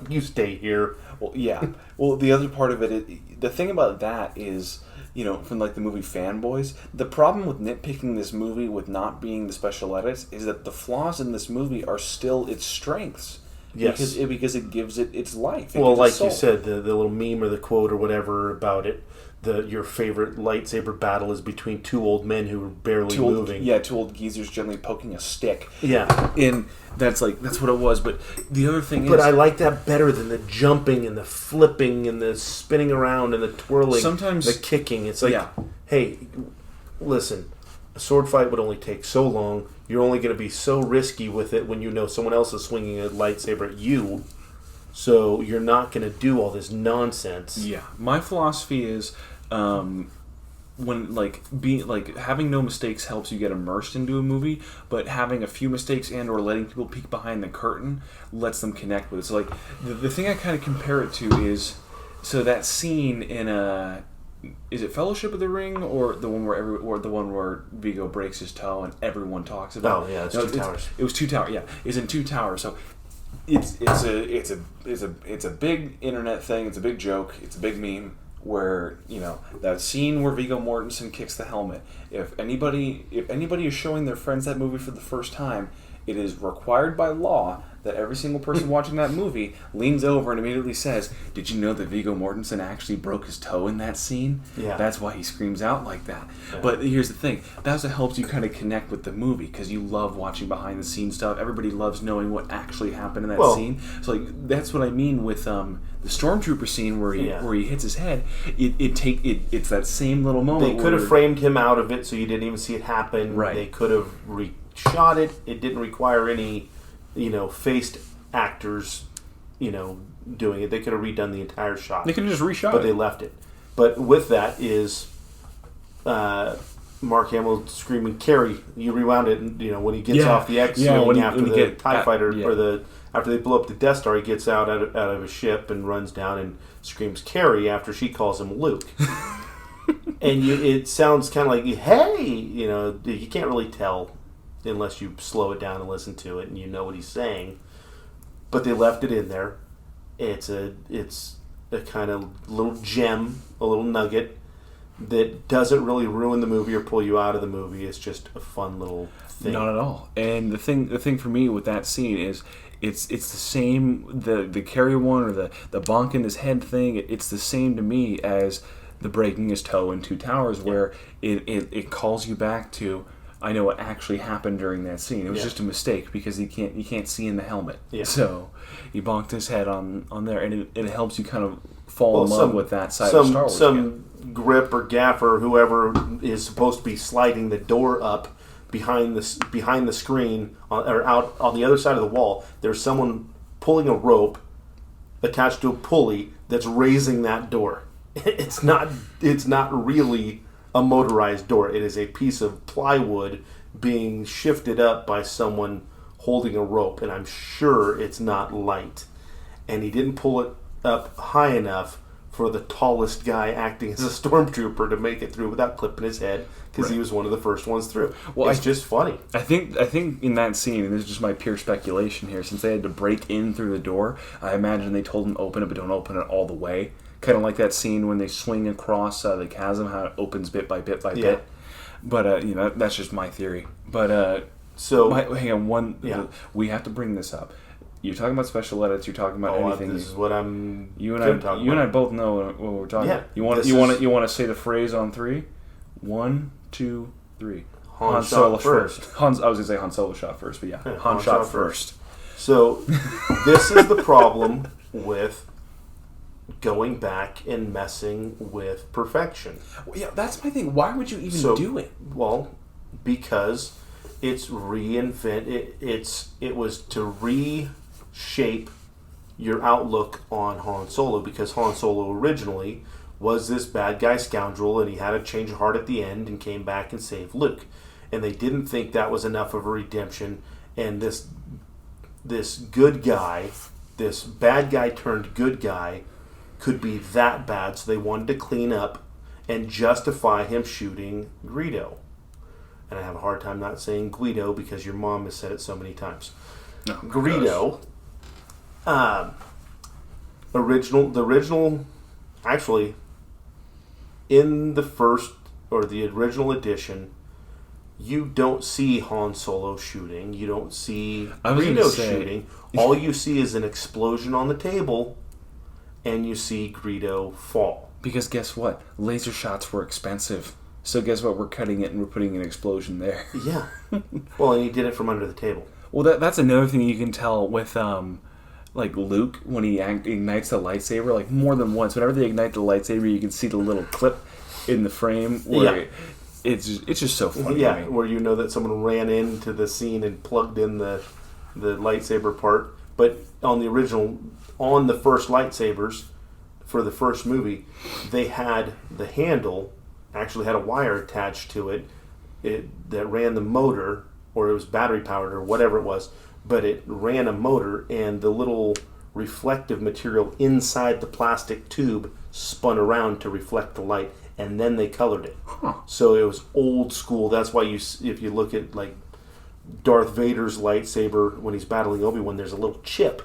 You stay here. Well, yeah. Well, the other part of it, the thing about that is, from like the movie Fanboys, the problem with nitpicking this movie with not being the special edits is that the flaws in this movie are still its strengths. Yes. Because it gives it its life. Well, like you said, the little meme or the quote or whatever about it, your favorite lightsaber battle is between two old men who are barely moving. Yeah, two old geezers gently poking a stick. Yeah. And that's what it was. But the other thing is... But I like that better than the jumping and the flipping and the spinning around and the twirling. Sometimes... The kicking. It's like, hey, listen, a sword fight would only take so long. You're only going to be so risky with it when you know someone else is swinging a lightsaber at you. So you're not going to do all this nonsense. Yeah, my philosophy is when having no mistakes helps you get immersed into a movie, but having a few mistakes and or letting people peek behind the curtain lets them connect with it. So like the thing I kind of compare it to is that scene in is it Fellowship of the Ring or the one where Viggo breaks his toe and everyone talks about? Oh yeah, Two Towers. It was Two Towers. Yeah, it's in Two Towers. So it's a big internet thing. It's a big joke. It's a big meme. Where that scene where Viggo Mortensen kicks the helmet. If anybody is showing their friends that movie for the first time, it is required by law that every single person watching that movie leans over and immediately says, "Did you know that Viggo Mortensen actually broke his toe in that scene? Yeah. That's why he screams out like that." Yeah. But here's the thing: that's what helps you kind of connect with the movie because you love watching behind the scenes stuff. Everybody loves knowing what actually happened in that scene. So like that's what I mean with the stormtrooper scene where he hits his head. It's that same little moment. They could have framed him out of it so you didn't even see it happen. Right. They could have shot it. It didn't require any, faced actors, doing it. They could have redone the entire shot. They could have just reshot but it. They left it. But with that is Mark Hamill screaming, "Carrie!" You rewound it, and when he gets off the X-wing after the TIE fighter or after they blow up the Death Star, he gets out of his ship and runs down and screams "Carrie" after she calls him Luke. And it sounds kind of like, "Hey," you can't really tell unless you slow it down and listen to it and you know what he's saying. But they left it in there. It's a kind of little gem, a little nugget that doesn't really ruin the movie or pull you out of the movie. It's just a fun little thing. Not at all. And the thing for me with that scene is it's the same, the Carrie one or the bonk in his head thing. It's the same to me as the breaking his toe in Two Towers, where it calls you back to, I know what actually happened during that scene. It was just a mistake because you can't see in the helmet. Yeah. So he bonked his head on there, and it helps you kind of fall in love with that side of Star Wars. Some grip or gaffer, whoever is supposed to be sliding the door up behind the screen or out on the other side of the wall. There's someone pulling a rope attached to a pulley that's raising that door. It's not really a motorized door. It is a piece of plywood being shifted up by someone holding a rope, and I'm sure it's not light. And he didn't pull it up high enough for the tallest guy acting as a stormtrooper to make it through without clipping his head, because he was one of the first ones through. Well, it's just funny. I think in that scene, and this is just my pure speculation here, since they had to break in through the door, I imagine they told him to open it, but don't open it all the way. Kind of like that scene when they swing across the chasm, how it opens bit by bit by bit. But that's just my theory. But hang on, we have to bring this up. You're talking about special edits. You're talking about anything. This is what I'm. You and I both know what we're talking about. You want to say the phrase on 3? 1, 2, 3. Han Solo first. I was gonna say Han Solo shot first, but Han shot first. So this is the problem with going back and messing with perfection. Yeah, that's my thing. Why would you even do it? Well, because it's it was to reshape your outlook on Han Solo, because Han Solo originally was this bad guy scoundrel, and he had a change of heart at the end and came back and saved Luke. And they didn't think that was enough of a redemption, and this good guy, this bad guy turned good guy, could be that bad, so they wanted to clean up and justify him shooting Greedo. And I have a hard time not saying Guido because your mom has said it so many times. Oh, Greedo, actually, in the first or the original edition, you don't see Han Solo shooting. You don't see Greedo shooting. All you see is an explosion on the table, and you see Greedo fall. Because guess what? Laser shots were expensive. So guess what? We're cutting it and we're putting an explosion there. Yeah. Well, and he did it from under the table. Well, that's another thing you can tell with Luke when he ignites the lightsaber. Like more than once, whenever they ignite the lightsaber, you can see the little clip in the frame where it's just so funny. Yeah, where you know that someone ran into the scene and plugged in the lightsaber part. But on the original, on the first lightsabers for the first movie, they had the handle actually had a wire attached to it, that ran the motor, or it was battery powered or whatever it was, but it ran a motor, and the little reflective material inside the plastic tube spun around to reflect the light, and then they colored it. So it was old school. That's why if you look at like Darth Vader's lightsaber when he's battling Obi-Wan, there's a little chip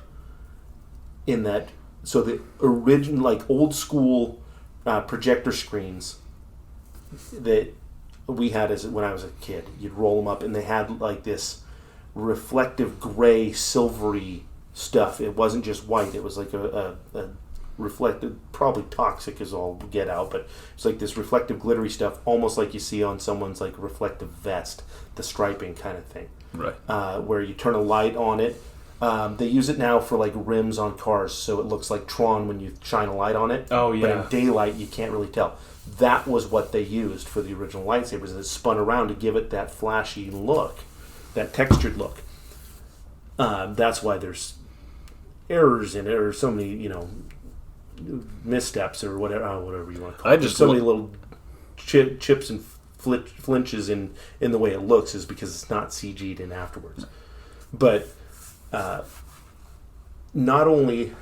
in that. So the original, like old school projector screens that we had when I was a kid, you'd roll them up, and they had like this reflective gray, silvery stuff. It wasn't just white. It was like a reflective, probably toxic as all get out, but it's like this reflective, glittery stuff, almost like you see on someone's like reflective vest, the striping kind of thing. Right. Where you turn a light on it. They use it now for like rims on cars, so it looks like Tron when you shine a light on it. Oh, yeah. But in daylight, you can't really tell. That was what they used for the original lightsabers, and it spun around to give it that flashy look, that textured look. That's why there's errors in it, or so many, missteps, or whatever you want to call it. So many little chips and flinches in the way it looks is because it's not CG'd in afterwards. But not only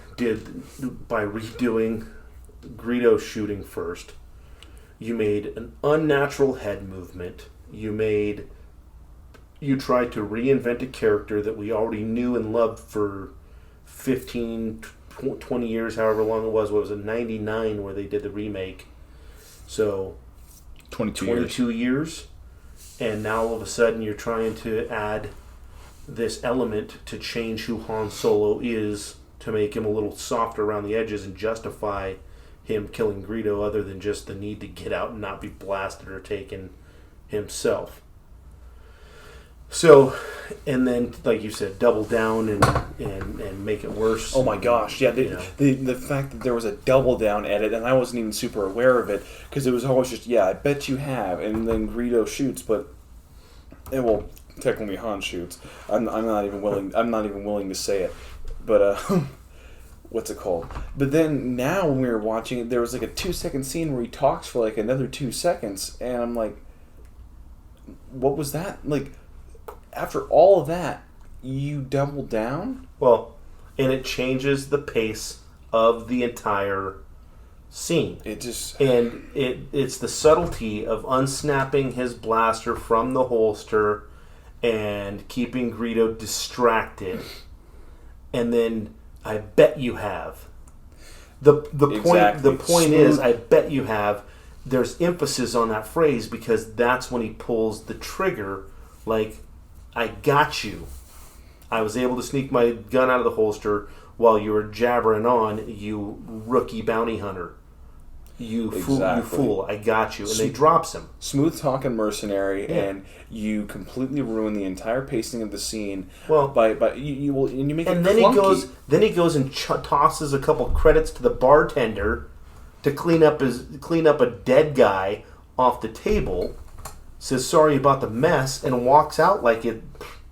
by redoing Greedo shooting first, you made an unnatural head movement. You tried to reinvent a character that we already knew and loved for 15, 20 years, however long it was. What was it, 99 where they did the remake? So 22 years. And now all of a sudden you're trying to add this element to change who Han Solo is, to make him a little softer around the edges and justify him killing Greedo, other than just the need to get out and not be blasted or taken himself. So, and then, like you said, double down and make it worse. Oh my gosh, yeah. The fact that there was a double down edit, and I wasn't even super aware of it, because it was always just, I bet you have, and then Greedo shoots, but, technically Han shoots. I'm not even willing to say it, but what's it called? But then now when we were watching it, there was like a 2-second scene where he talks for like another 2 seconds, and I'm like, what was that? Like, after all of that, you double down? Well, and it changes the pace of the entire scene. It's the subtlety of unsnapping his blaster from the holster and keeping Greedo distracted, and then I bet you have. The point is, I bet you have. There's emphasis on that phrase because that's when he pulls the trigger. Like, I got you. I was able to sneak my gun out of the holster while you were jabbering on, you rookie bounty hunter. You fool, I got you. And they drops him. Smooth talking mercenary, and you completely ruin the entire pacing of the scene. Well, by you make it and clunky. then he goes and tosses a couple credits to the bartender to clean up a dead guy off the table. Says sorry about the mess and walks out like it.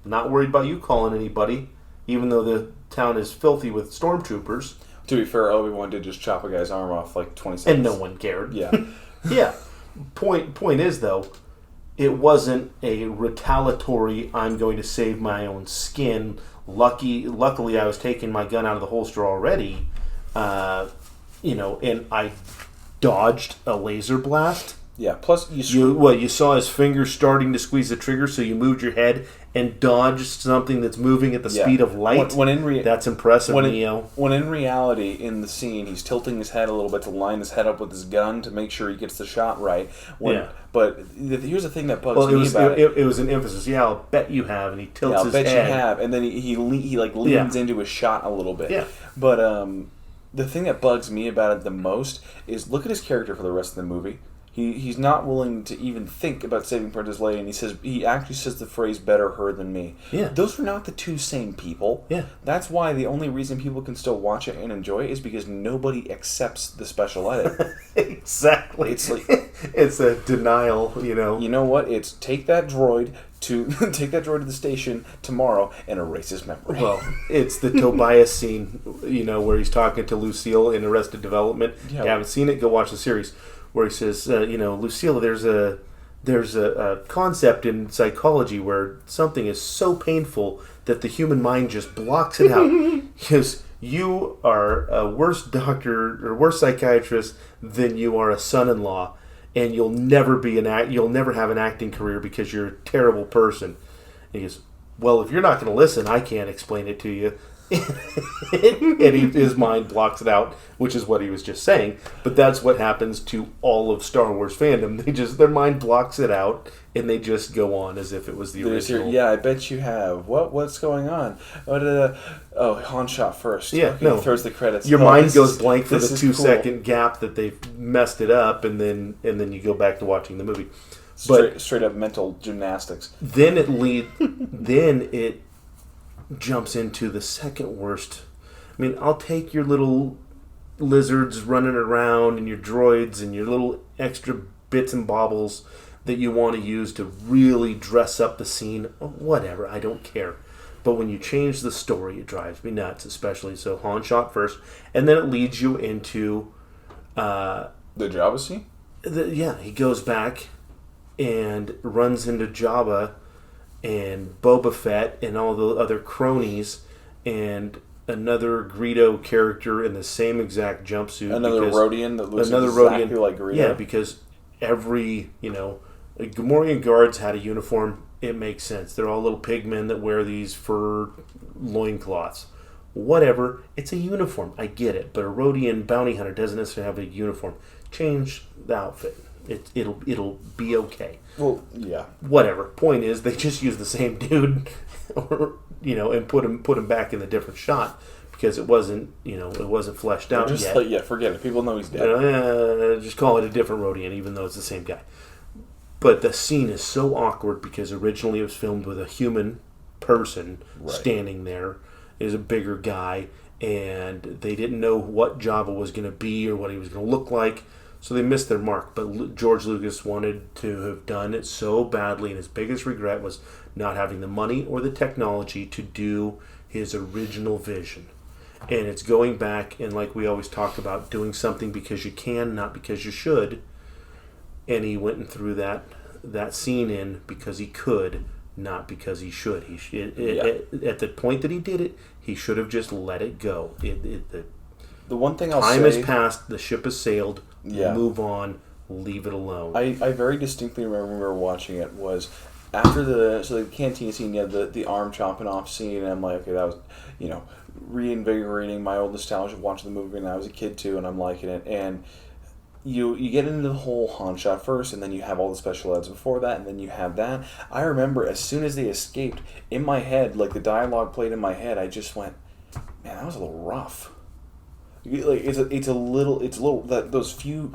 Not worried about you calling anybody, even though the town is filthy with stormtroopers. To be fair, Obi-Wan did just chop a guy's arm off like 20 seconds. And no one cared. Yeah. Yeah. Point is, though, it wasn't a retaliatory, I'm going to save my own skin. Luckily, I was taking my gun out of the holster already, and I dodged a laser blast. Yeah, plus you saw his fingers starting to squeeze the trigger, so you moved your head and dodged something that's moving at the speed of light. That's impressive, Neo. When in reality, in the scene, he's tilting his head a little bit to line his head up with his gun to make sure he gets the shot right. But here's the thing that bugs me about it. It was an emphasis. Yeah, I'll bet you have, and he tilts his head. I'll bet you have, and then he leans into his shot a little bit. Yeah. But the thing that bugs me about it the most is look at his character for the rest of the movie. He's not willing to even think about saving Princess Leia, and he actually says the phrase "better her than me." Yeah, those are not the two same people. Yeah, that's why the only reason people can still watch it and enjoy it is because nobody accepts the special edit. Exactly. It's like it's a denial. You know what? It's take that droid, to take that droid to the station tomorrow and erase his memory. Well, it's the Tobias scene, where he's talking to Lucille in Arrested Development. Yeah. If you haven't seen it, go watch the series. Where he says, Lucille, there's a concept in psychology where something is so painful that the human mind just blocks it out. Because you are a worse doctor or worse psychiatrist than you are a son-in-law, and you'll never have an acting career because you're a terrible person. And he goes, well, if you're not going to listen, I can't explain it to you. And his mind blocks it out, which is what he was just saying. But that's what happens to all of Star Wars fandom. Their mind blocks it out, and they just go on as if it was the original. Yeah, I bet you have. What's going on? Han shot first. Yeah, okay, no. Throws the credits. Your mind goes blank for the 2-second cool. gap that they've messed it up, and then you go back to watching the movie. Straight up mental gymnastics. Then it jumps into the second worst. I mean, I'll take your little lizards running around and your droids and your little extra bits and baubles that you want to use to really dress up the scene. Whatever, I don't care. But when you change the story, it drives me nuts, especially. So Han shot first, and then it leads you into the Jabba scene? He goes back and runs into Jabba and Boba Fett and all the other cronies and another Greedo character in the same exact jumpsuit. Another Rodian that looks exactly like Greedo. Yeah, because every, Gamorrean guards had a uniform. It makes sense. They're all little pigmen that wear these fur loincloths. Whatever. It's a uniform. I get it. But a Rodian bounty hunter doesn't necessarily have a uniform. Change the outfit. It'll be okay. Well, yeah. Whatever. Point is, they just use the same dude, and put him back in a different shot because it wasn't fleshed out yet. Forget it. People know he's dead. Just call it a different Rodian, even though it's the same guy. But the scene is so awkward because originally it was filmed with a human person standing there. Is a bigger guy, and they didn't know what Jabba was going to be or what he was going to look like. So they missed their mark, but George Lucas wanted to have done it so badly, and his biggest regret was not having the money or the technology to do his original vision. And it's going back, and like we always talk about, doing something because you can, not because you should. And he went and threw that scene in because he could, not because he should. At the point that he did it, he should have just let it go. The one thing I'll say... Time has passed, the ship has sailed, yeah. Move on, leave it alone. I very distinctly remember when we were watching it was after the canteen scene, you had the arm chopping off scene, and I'm like, okay, that was, reinvigorating my old nostalgia of watching the movie when I was a kid too, and I'm liking it. And you get into the whole Han shot first, and then you have all the special edits before that, and then you have that. I remember as soon as they escaped, in my head, like the dialogue played in my head, I just went, man, that was a little rough. Like it's a little those few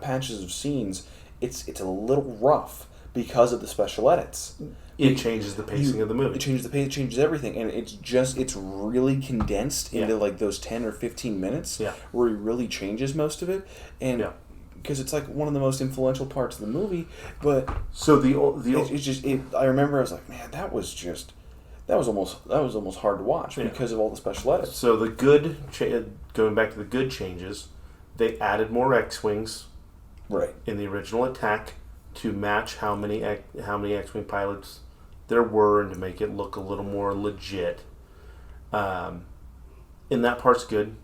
patches of scenes, it's a little rough because of the special edits. It changes the pacing of the movie. It changes the pace, it changes everything, and it's really condensed into like those 10 or 15 minutes where he really changes most of it, and because it's like one of the most influential parts of the movie. But so I remember I was like, man, that was almost hard to watch because of all the special edits. So going back to the good changes, they added more X-wings, in the original attack to match how many X-wing pilots there were and to make it look a little more legit. And that part's good.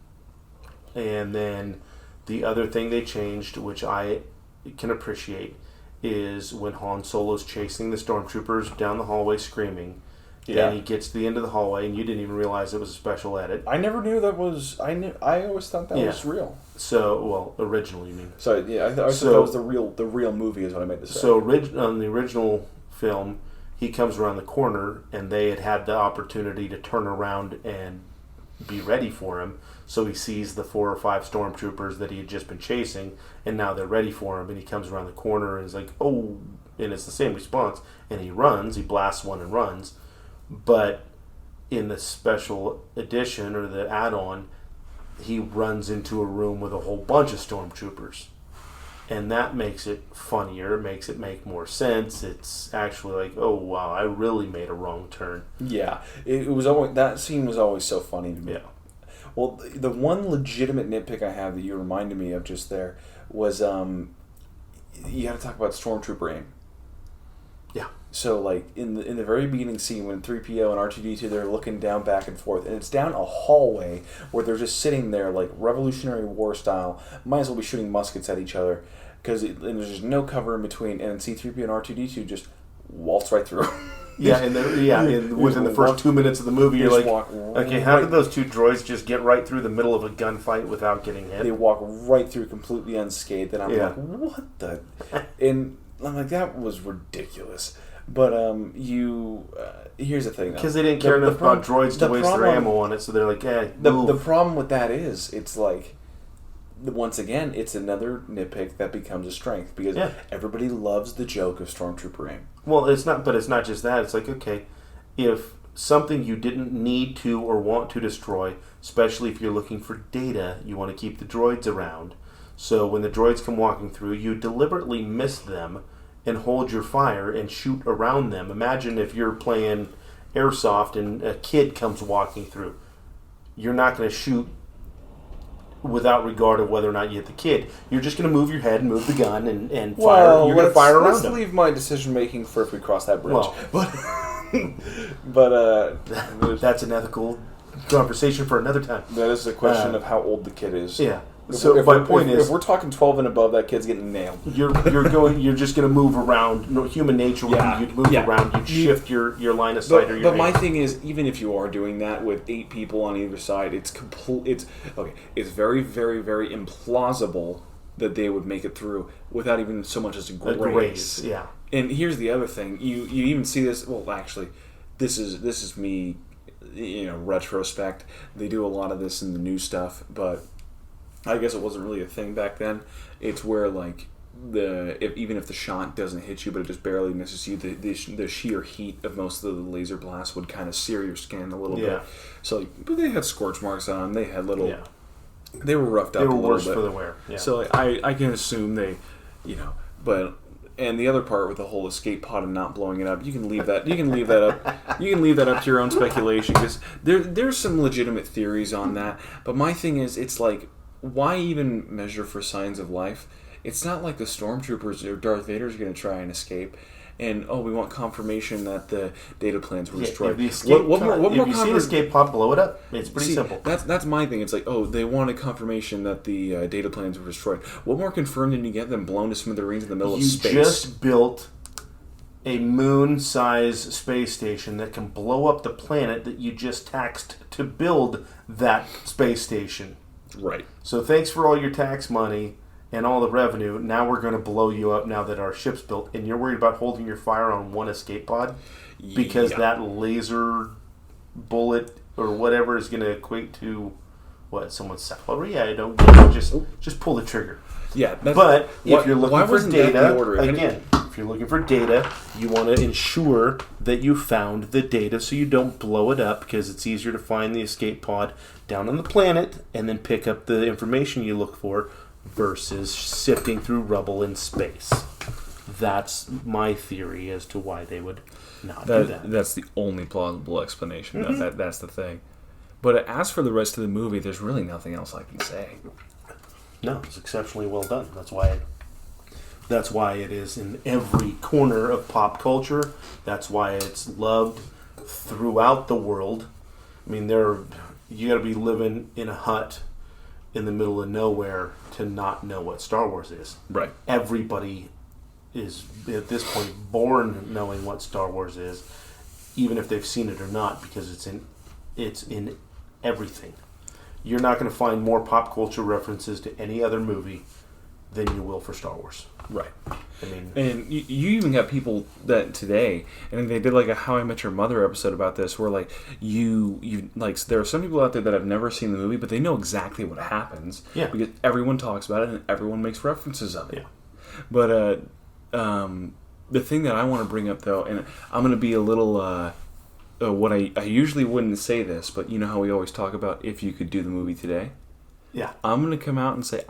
And then the other thing they changed, which I can appreciate, is when Han Solo's chasing the stormtroopers down the hallway screaming. Yeah. And he gets to the end of the hallway, and you didn't even realize it was a special edit. I never knew that was. I always thought that was real. So, original, you mean? So I thought that was the real movie is what I meant to say. So on the original film, he comes around the corner, and they had the opportunity to turn around and be ready for him. So he sees the 4 or 5 stormtroopers that he had just been chasing, and now they're ready for him. And he comes around the corner and is like, "Oh!" And it's the same response. And he runs. He blasts one and runs. But in the special edition or the add-on, he runs into a room with a whole bunch of stormtroopers. And that makes it funnier, makes it make more sense. It's actually like, oh wow, I really made a wrong turn. Yeah, it was always, that scene was always so funny to me. Yeah. Well, the one legitimate nitpick I have that you reminded me of just there was you got to talk about Stormtrooper aim. Yeah. So like in the very beginning scene when 3PO and R2D2 they're looking down back and forth, and it's down a hallway where they're just sitting there like Revolutionary War style, might as well be shooting muskets at each other because there's just no cover in between, and C-3PO and R2D2 just waltz right through. Yeah, and within the first 2 minutes of the movie, you're like, okay, how did those two droids just get right through the middle of a gunfight without getting hit? They walk right through completely unscathed, and I'm like, what the? And I'm like, that was ridiculous. But here's the thing, because they didn't care enough about droids to waste their ammo on it, so they're like, eh. The problem with that is, it's like, once again, it's another nitpick that becomes a strength because everybody loves the joke of Stormtrooper aim. Well, it's not just that. It's like, okay, if something you didn't need to or want to destroy, especially if you're looking for data, you want to keep the droids around. So when the droids come walking through, you deliberately miss them and hold your fire and shoot around them. Imagine if you're playing airsoft and a kid comes walking through. You're not going to shoot without regard of whether or not you hit the kid. You're just going to move your head and move the gun and fire. You're going to fire around them. Let's leave my decision making for if we cross that bridge. Well, but that's an ethical conversation for another time. That is a question of how old the kid is. Yeah. So my point is, if we're talking 12 and above, that kid's getting nailed. You're just going to move around. No, human nature would be you'd move around. You'd shift your line of sight. But my thing is, even if you are doing that with 8 people on either side, it's very, very, very implausible that they would make it through without even so much as a grace. Yeah. And here's the other thing: you even see this. Well, actually, this is me. Retrospect. They do a lot of this in the new stuff, but I guess it wasn't really a thing back then. It's where like even if the shot doesn't hit you, but it just barely misses you, the sheer heat of most of the laser blasts would kind of sear your skin a little bit. So, but they had scorch marks on them. They had little. Yeah. They were roughed up. They were worse bit. For the wear. Yeah. So I can assume they, but. And the other part with the whole escape pod and not blowing it up, you can leave that. You can leave that up. You can leave that up to your own speculation because there's some legitimate theories on that. But my thing is, it's like, why even measure for signs of life? It's not like the stormtroopers or Darth Vader's going to try and escape. And we want confirmation that the data plans were destroyed. If see an escape pod, blow it up. It's pretty simple. That's my thing. It's like, they wanted confirmation that the data plans were destroyed. What more confirmed than you get than blown to smithereens in the middle of space? You just built a moon-sized space station that can blow up the planet that you just taxed to build that space station. Right. So thanks for all your tax money and all the revenue. Now we're going to blow you up now that our ship's built, and you're worried about holding your fire on one escape pod because that laser bullet or whatever is going to equate to someone's salary. I don't get it. Just pull the trigger. Yeah, but if you're looking for data, again, if you're looking for data, you want to ensure that you found the data so you don't blow it up because it's easier to find the escape pod down on the planet and then pick up the information you look for versus sifting through rubble in space. That's my theory as to why they would not do that. That's the only plausible explanation. Mm-hmm. That's the thing. But as for the rest of the movie, there's really nothing else I can say. No, it's exceptionally well done. That's why it is in every corner of pop culture. That's why it's loved throughout the world. I mean, you got to be living in a hut in the middle of nowhere to not know what Star Wars is. Right. Everybody is at this point born knowing what Star Wars is, even if they've seen it or not, because it's in everything. You're not going to find more pop culture references to any other movie than you will for Star Wars. Right. I mean, and you even got people that today, and they did like a How I Met Your Mother episode about this, where like you like there are some people out there that have never seen the movie, but they know exactly what happens. Yeah. Because everyone talks about it and everyone makes references of it. Yeah. But the thing that I want to bring up though, and I'm going to be a little what I usually wouldn't say this, but you know how we always talk about if you could do the movie today. Yeah. I'm going to come out and say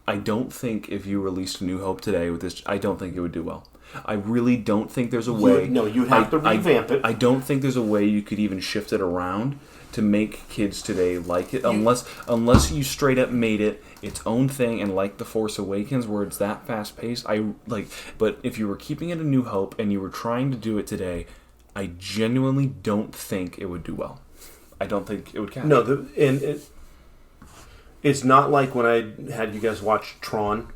I don't think if you released A New Hope today with this, I don't think it would do well. I really don't think there's a way. No, you'd have to revamp it. I don't think there's a way you could even shift it around to make kids today like it, unless you straight up made it its own thing and like The Force Awakens, where it's that fast paced. But if you were keeping it A New Hope and you were trying to do it today, I genuinely don't think it would do well. I don't think it would catch. No, it's not like when I had you guys watch Tron,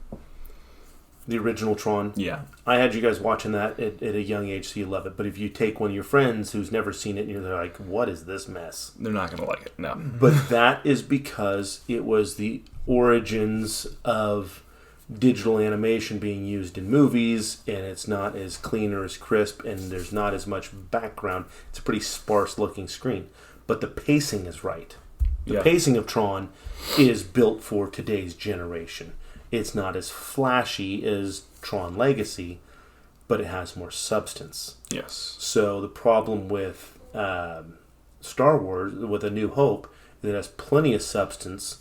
the original Tron. Yeah. I had you guys watching that at a young age, so you love it. But if you take one of your friends who's never seen it, and you're like, what is this mess? They're not going to like it, no. But that is because it was the origins of digital animation being used in movies, and it's not as clean or as crisp, and there's not as much background. It's a pretty sparse-looking screen. But the pacing is right. The pacing of Tron is built for today's generation. It's not as flashy as Tron Legacy, but it has more substance. Yes. So the problem with Star Wars, with A New Hope, is it has plenty of substance.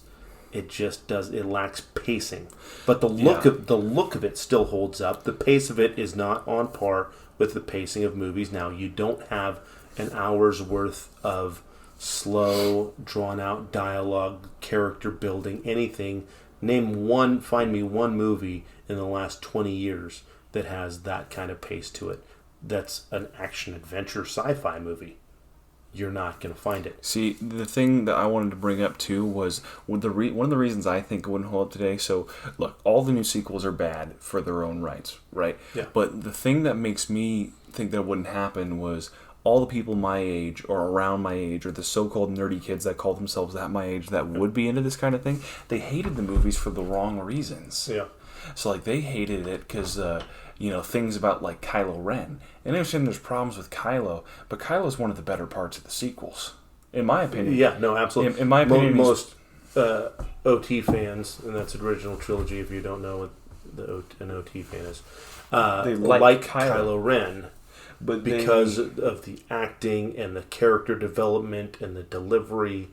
It lacks pacing. But the look of it still holds up. The pace of it is not on par with the pacing of movies. Now, you don't have an hour's worth of slow, drawn-out dialogue, character building, anything. Find me one movie in the last 20 years that has that kind of pace to it. That's an action-adventure sci-fi movie. You're not going to find it. See, the thing that I wanted to bring up too was one of the reasons I think it wouldn't hold up today. So, look, all the new sequels are bad for their own rights, right? Yeah. But the thing that makes me think that it wouldn't happen was all the people my age or around my age, or the so-called nerdy kids that call themselves that my age, that would be into this kind of thing, they hated the movies for the wrong reasons. Yeah. So, like, they hated it because, things about, like, Kylo Ren. And I understand there's problems with Kylo, but Kylo's one of the better parts of the sequels, in my opinion. Yeah, no, absolutely. In my opinion, most OT fans, and that's original trilogy if you don't know what an OT fan is, they like Kylo Ren. But because of the acting and the character development and the delivery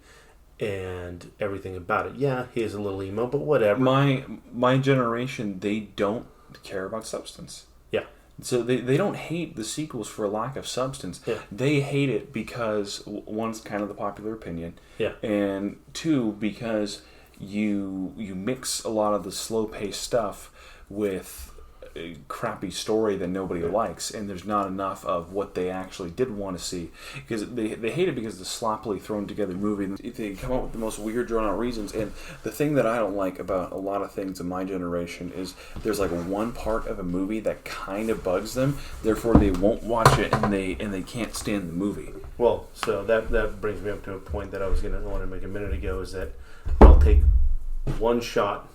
and everything about it. Yeah, he is a little emo, but whatever. My generation, they don't care about substance. Yeah. So they don't hate the sequels for a lack of substance. Yeah. They hate it because, one, it's kind of the popular opinion. Yeah. And two, because you mix a lot of the slow-paced stuff with a crappy story that nobody likes, and there's not enough of what they actually did want to see, because they hate it because the sloppily thrown together movie, they come up with the most weird drawn out reasons. And the thing that I don't like about a lot of things in my generation is there's like one part of a movie that kind of bugs them, therefore they won't watch it, and they can't stand the movie. Well, so that brings me up to a point that I want to make a minute ago, is that I'll take one shot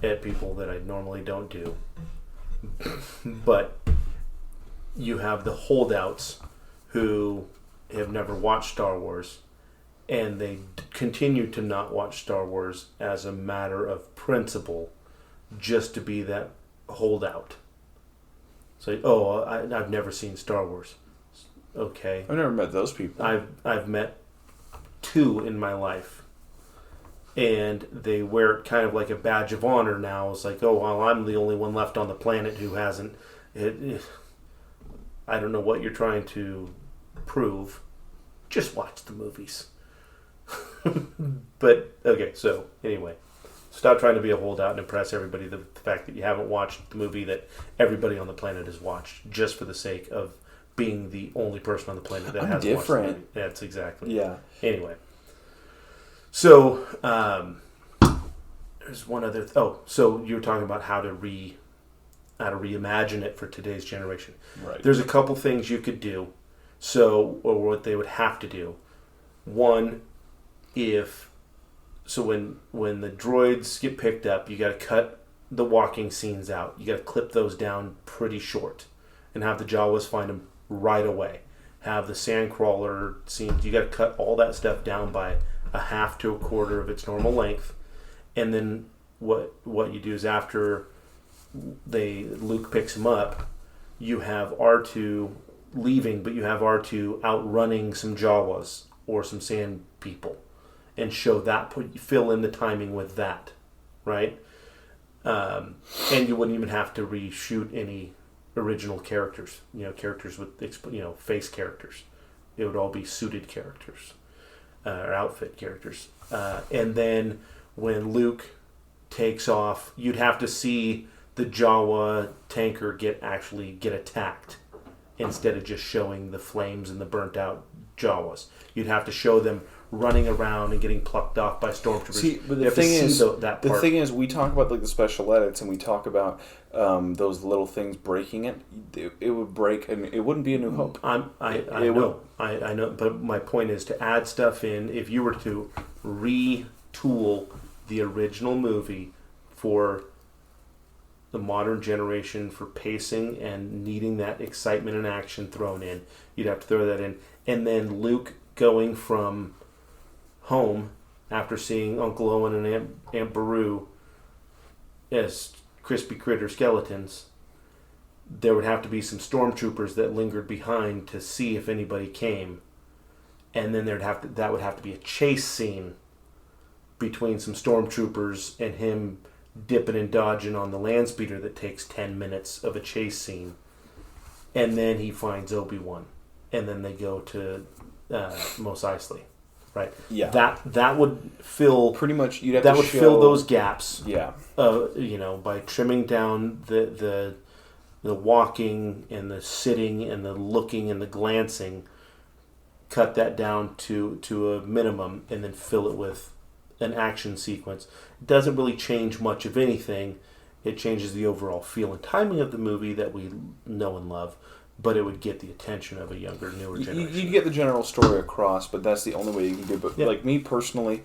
at people that I normally don't do. But you have the holdouts who have never watched Star Wars, and they continue to not watch Star Wars as a matter of principle, just to be that holdout. So, I've never seen Star Wars. Okay. I've never met those people. I've met two in my life. And they wear it kind of like a badge of honor now. It's like, oh, well, I'm the only one left on the planet who hasn't. I don't know what you're trying to prove. Just watch the movies. But, okay, so, anyway. Stop trying to be a holdout and impress everybody. The fact that you haven't watched the movie that everybody on the planet has watched, just for the sake of being the only person on the planet that hasn't watched the movie. That's exactly. Yeah. Anyway. So, there's one other... so you were talking about how to reimagine it for today's generation. Right. There's a couple things you could do. So, or what they would have to do. One, when the droids get picked up, you got to cut the walking scenes out. You got to clip those down pretty short, and have the Jawas find them right away. Have the sandcrawler scenes. You got to cut all that stuff down by a half to a quarter of its normal length, and then what you do is after Luke picks him up, you have R2 leaving, but you have R2 outrunning some Jawas or some sand people, and show that, fill in the timing with that, right? And you wouldn't even have to reshoot any original characters. Characters with face characters. It would all be suited characters or outfit characters. And then when Luke takes off, you'd have to see the Jawa tanker get attacked instead of just showing the flames and the burnt out Jawas. You'd have to show them running around and getting plucked off by stormtroopers. See, but the thing is, we talk about like the special edits, and we talk about those little things breaking it. It would break, and it wouldn't be A New Hope. I know, but my point is to add stuff in. If you were to retool the original movie for the modern generation for pacing and needing that excitement and action thrown in, you'd have to throw that in, and then Luke going from home after seeing Uncle Owen and Aunt Beru as crispy critter skeletons, there would have to be some stormtroopers that lingered behind to see if anybody came, and then that would have to be a chase scene between some stormtroopers and him dipping and dodging on the land speeder that takes 10 minutes of a chase scene, and then he finds Obi-Wan, and then they go to Mos Eisley. Right. Yeah. That would fill pretty much. Fill those gaps. Yeah. By trimming down the walking and the sitting and the looking and the glancing, cut that down to a minimum, and then fill it with an action sequence. It doesn't really change much of anything. It changes the overall feel and timing of the movie that we know and love. But it would get the attention of a younger, newer generation. You get the general story across, but that's the only way you can do it. But like me personally,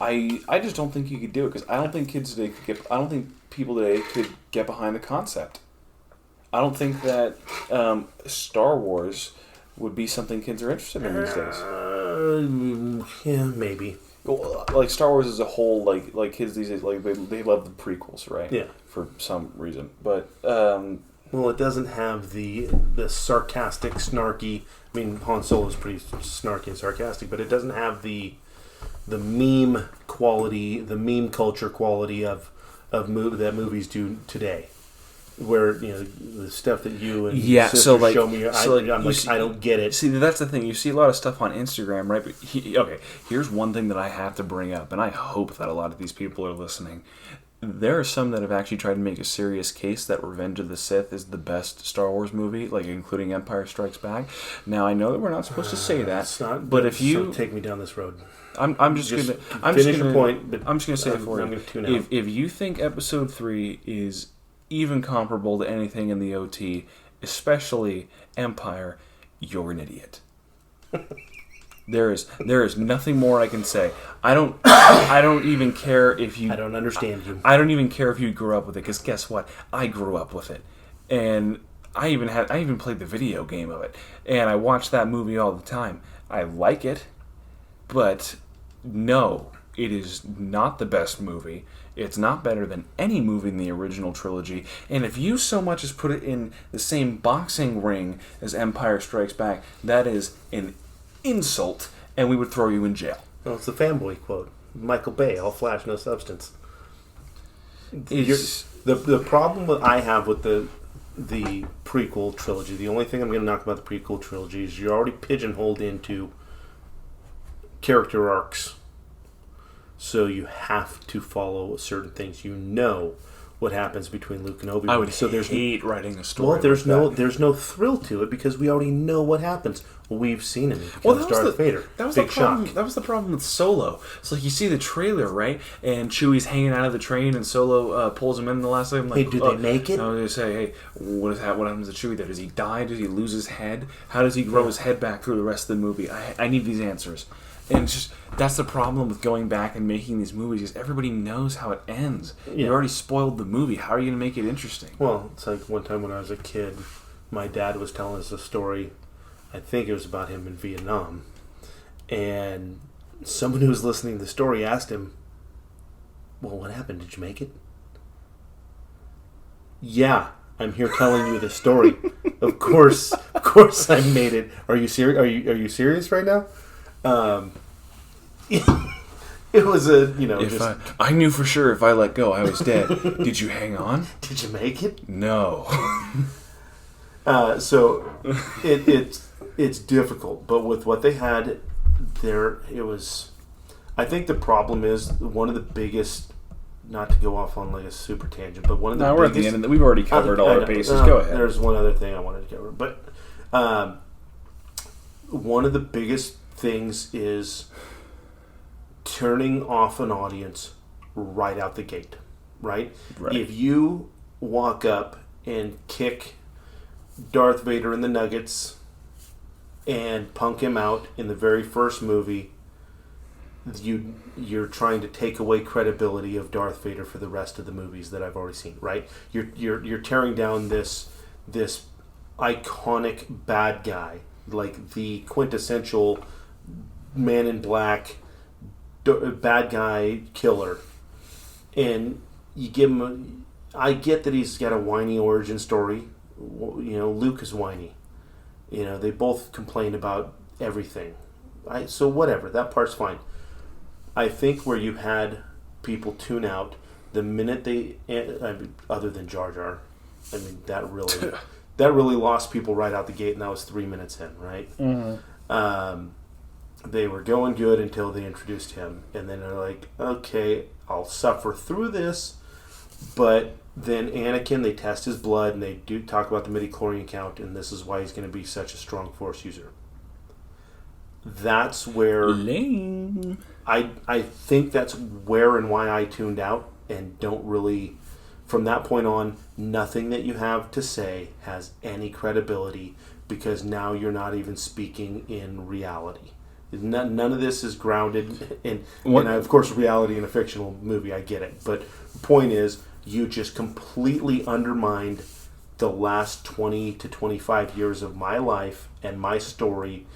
I just don't think you could do it because I don't think kids today could get. I don't think people today could get behind the concept. I don't think that Star Wars would be something kids are interested in these days. Yeah, maybe. Well, like Star Wars as a whole, like kids these days, like they love the prequels, right? Yeah. For some reason, but. Well, it doesn't have the sarcastic, snarky. I mean, Han Solo is pretty snarky and sarcastic, but it doesn't have the meme quality, the meme culture quality of that movies do today. Where the stuff that you and sister show me, I don't get it. See, that's the thing. You see a lot of stuff on Instagram, right? But here's one thing that I have to bring up, and I hope that a lot of these people are listening. There are some that have actually tried to make a serious case that Revenge of the Sith is the best Star Wars movie, like including Empire Strikes Back. Now I know that we're not supposed to say that, it's not, but if you take me down this road, I'm just gonna finish your point. But I'm just gonna say it for you. If you think Episode 3 is even comparable to anything in the OT, especially Empire, you're an idiot. There is nothing more I can say. I don't even care if you. I don't understand you. I don't even care if you grew up with it, because guess what? I grew up with it, and I even played the video game of it, and I watch that movie all the time. I like it, but no, it is not the best movie. It's not better than any movie in the original trilogy. And if you so much as put it in the same boxing ring as Empire Strikes Back, that is an insult, and we would throw you in jail. Well, it's the fanboy quote. Michael Bay, all flash, no substance. The problem that I have with the prequel trilogy, the only thing I'm going to knock about the prequel trilogy is you're already pigeonholed into character arcs. So you have to follow certain things. You know what happens between Luke and Obi-Wan. I would hate writing a story. Well, there's no thrill to it because we already know what happens. We've seen him. Darth Vader. That was the problem. That was the problem with Solo. It's like you see the trailer, right? And Chewie's hanging out of the train, and Solo pulls him in the last time. Like, hey, do they make it? I was gonna say, hey, what happens to Chewie there? Does he die? Does he lose his head? How does he grow his head back through the rest of the movie? I need these answers. And it's just that's the problem with going back and making these movies, is everybody knows how it ends. Yeah. You already spoiled the movie. How are you going to make it interesting? Well, it's like one time when I was a kid, my dad was telling us a story. I think it was about him in Vietnam. And someone who was listening to the story asked him, well, what happened? Did you make it? Yeah, I'm here telling you the story. Of course I made it. Are you serious? Are you serious right now? It was a, I knew for sure if I let go, I was dead. Did you hang on? Did you make it? No. So it's difficult, but with what they had there, it was. I think the problem is one of the biggest. Not to go off on like a super tangent, but one of the no, we're at the end. We've already covered all our bases. Go ahead. There's one other thing I wanted to cover, but one of the biggest things is turning off an audience right out the gate. Right? If you walk up and kick Darth Vader in the nuggets and punk him out in the very first movie, you're trying to take away credibility of Darth Vader for the rest of the movies that I've already seen, right? You're tearing down this iconic bad guy, like the quintessential Man in Black bad guy killer, and you give him. I get that he's got a whiny origin story. Luke is whiny. They both complain about everything. So whatever, that part's fine. I think where you had people tune out the minute other than Jar Jar, that really lost people right out the gate, and that was 3 minutes in, right? Mm-hmm. They were going good until they introduced him, and then they're like, okay, I'll suffer through this, but then Anakin, they test his blood, and they do talk about the midi-chlorian count, and this is why he's going to be such a strong Force user. That's where lame. I think that's where and why I tuned out and don't really. From that point on, nothing that you have to say has any credibility because now you're not even speaking in reality. None of this is grounded in, and of course, reality in a fictional movie. I get it, but the point is, you just completely undermined the last 20 to 25 years of my life and my story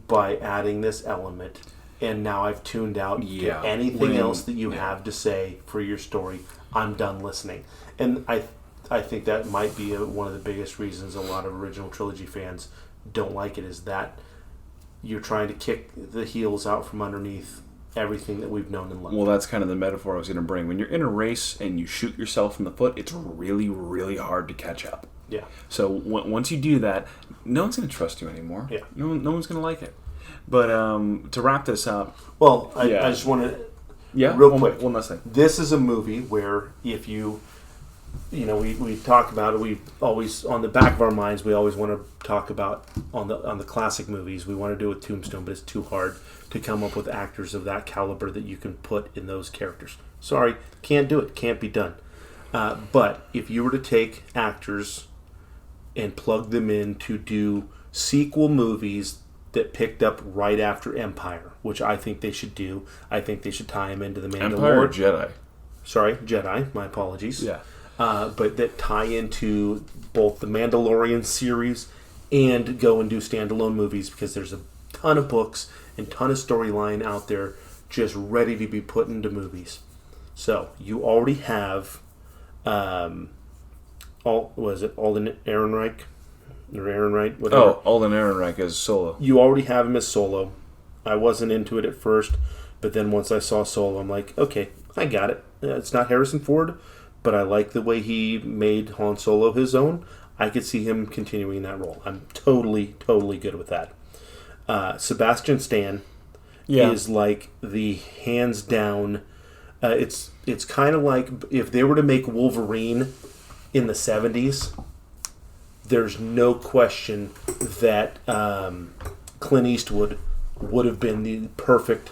by adding this element, and now I've tuned out anything else that you have to say for your story. I'm done listening. And I think that might be one of the biggest reasons a lot of original trilogy fans don't like it, is that you're trying to kick the heels out from underneath everything that we've known and loved. Well, that's kind of the metaphor I was going to bring. When you're in a race and you shoot yourself in the foot, it's really, really hard to catch up. Yeah. So once you do that, no one's going to trust you anymore. Yeah. No one's going to like it. But to wrap this up... Well, I just want to... Yeah? Real quick. One last thing. This is a movie where if you... we talk about it. We always, on the back of our minds, we always want to talk about on the classic movies. We want to do it with Tombstone, but it's too hard to come up with actors of that caliber that you can put in those characters. Sorry, can't do it. Can't be done. But if you were to take actors and plug them in to do sequel movies that picked up right after Empire, which I think they should do. I think they should tie them into the Mandalorian. Empire or Jedi? Sorry, Jedi. My apologies. Yeah. But that tie into both the Mandalorian series and go and do standalone movies, because there's a ton of books and ton of storyline out there just ready to be put into movies. So you already have Alden Ehrenreich? Or Ehrenreich? Whatever. Alden Ehrenreich as Solo. You already have him as Solo. I wasn't into it at first, but then once I saw Solo, I'm like, okay, I got it. It's not Harrison Ford, but I like the way he made Han Solo his own. I could see him continuing that role. I'm totally, totally good with that. Sebastian Stan is like the hands down. It's kind of like if they were to make Wolverine in the 70s, there's no question that Clint Eastwood would have been the perfect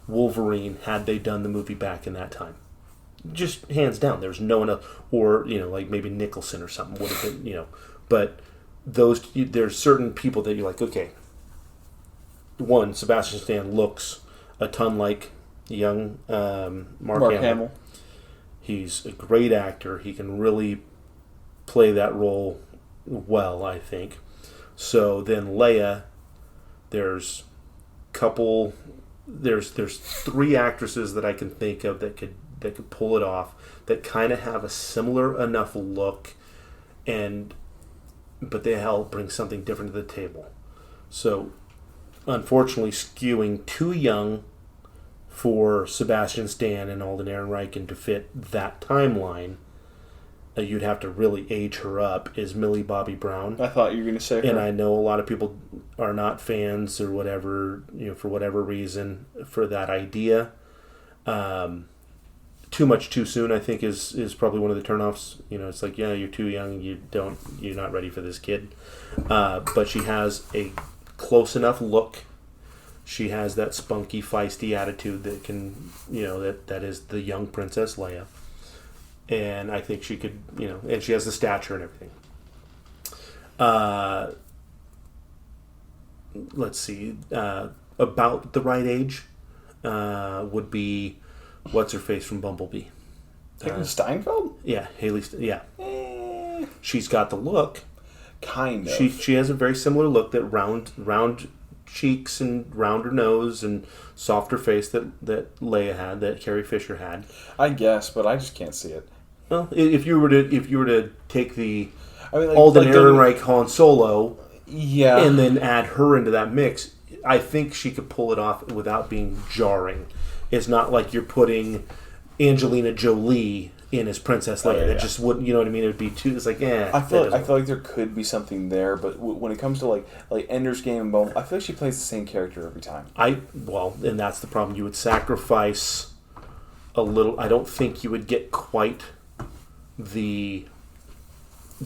Wolverine had they done the movie back in that time. Just hands down, there's no one else, or like maybe Nicholson or something would have been, But there's certain people that you're like, okay. One, Sebastian Stan looks a ton like young Mark Hamill. He's a great actor. He can really play that role well, I think. So then Leia, there's three actresses that I can think of that could pull it off, that kind of have a similar enough look, but they help bring something different to the table. So unfortunately skewing too young for Sebastian Stan and Alden Ehrenreich to fit that timeline, you'd have to really age her up, is Millie Bobby Brown. I thought you were going to say her. And I know a lot of people are not fans or whatever, for whatever reason, for that idea. Too much too soon, I think, is probably one of the turnoffs. It's like, yeah, you're too young, you're not ready for this kid. But she has a close enough look. She has that spunky, feisty attitude that can, that is the young Princess Leia. And I think she could, and she has the stature and everything. Let's see. About the right age would be, what's her face from Bumblebee? Haley Steinfeld? Yeah, yeah. She's got the look. Kind of. She has a very similar look, that round cheeks and rounder nose and softer face that Leia had, that Carrie Fisher had. I guess, but I just can't see it. Well, if you were to take the Like Alden Ehrenreich Han Solo, yeah, and then add her into that mix, I think she could pull it off without being jarring. It's not like you're putting Angelina Jolie in as Princess Leia. That just wouldn't, you know what I mean? It would be too. It's like, I feel like there could be something there, but when it comes to like Ender's Game and Bone, I feel like she plays the same character every time. And that's the problem. You would sacrifice a little. I don't think you would get quite the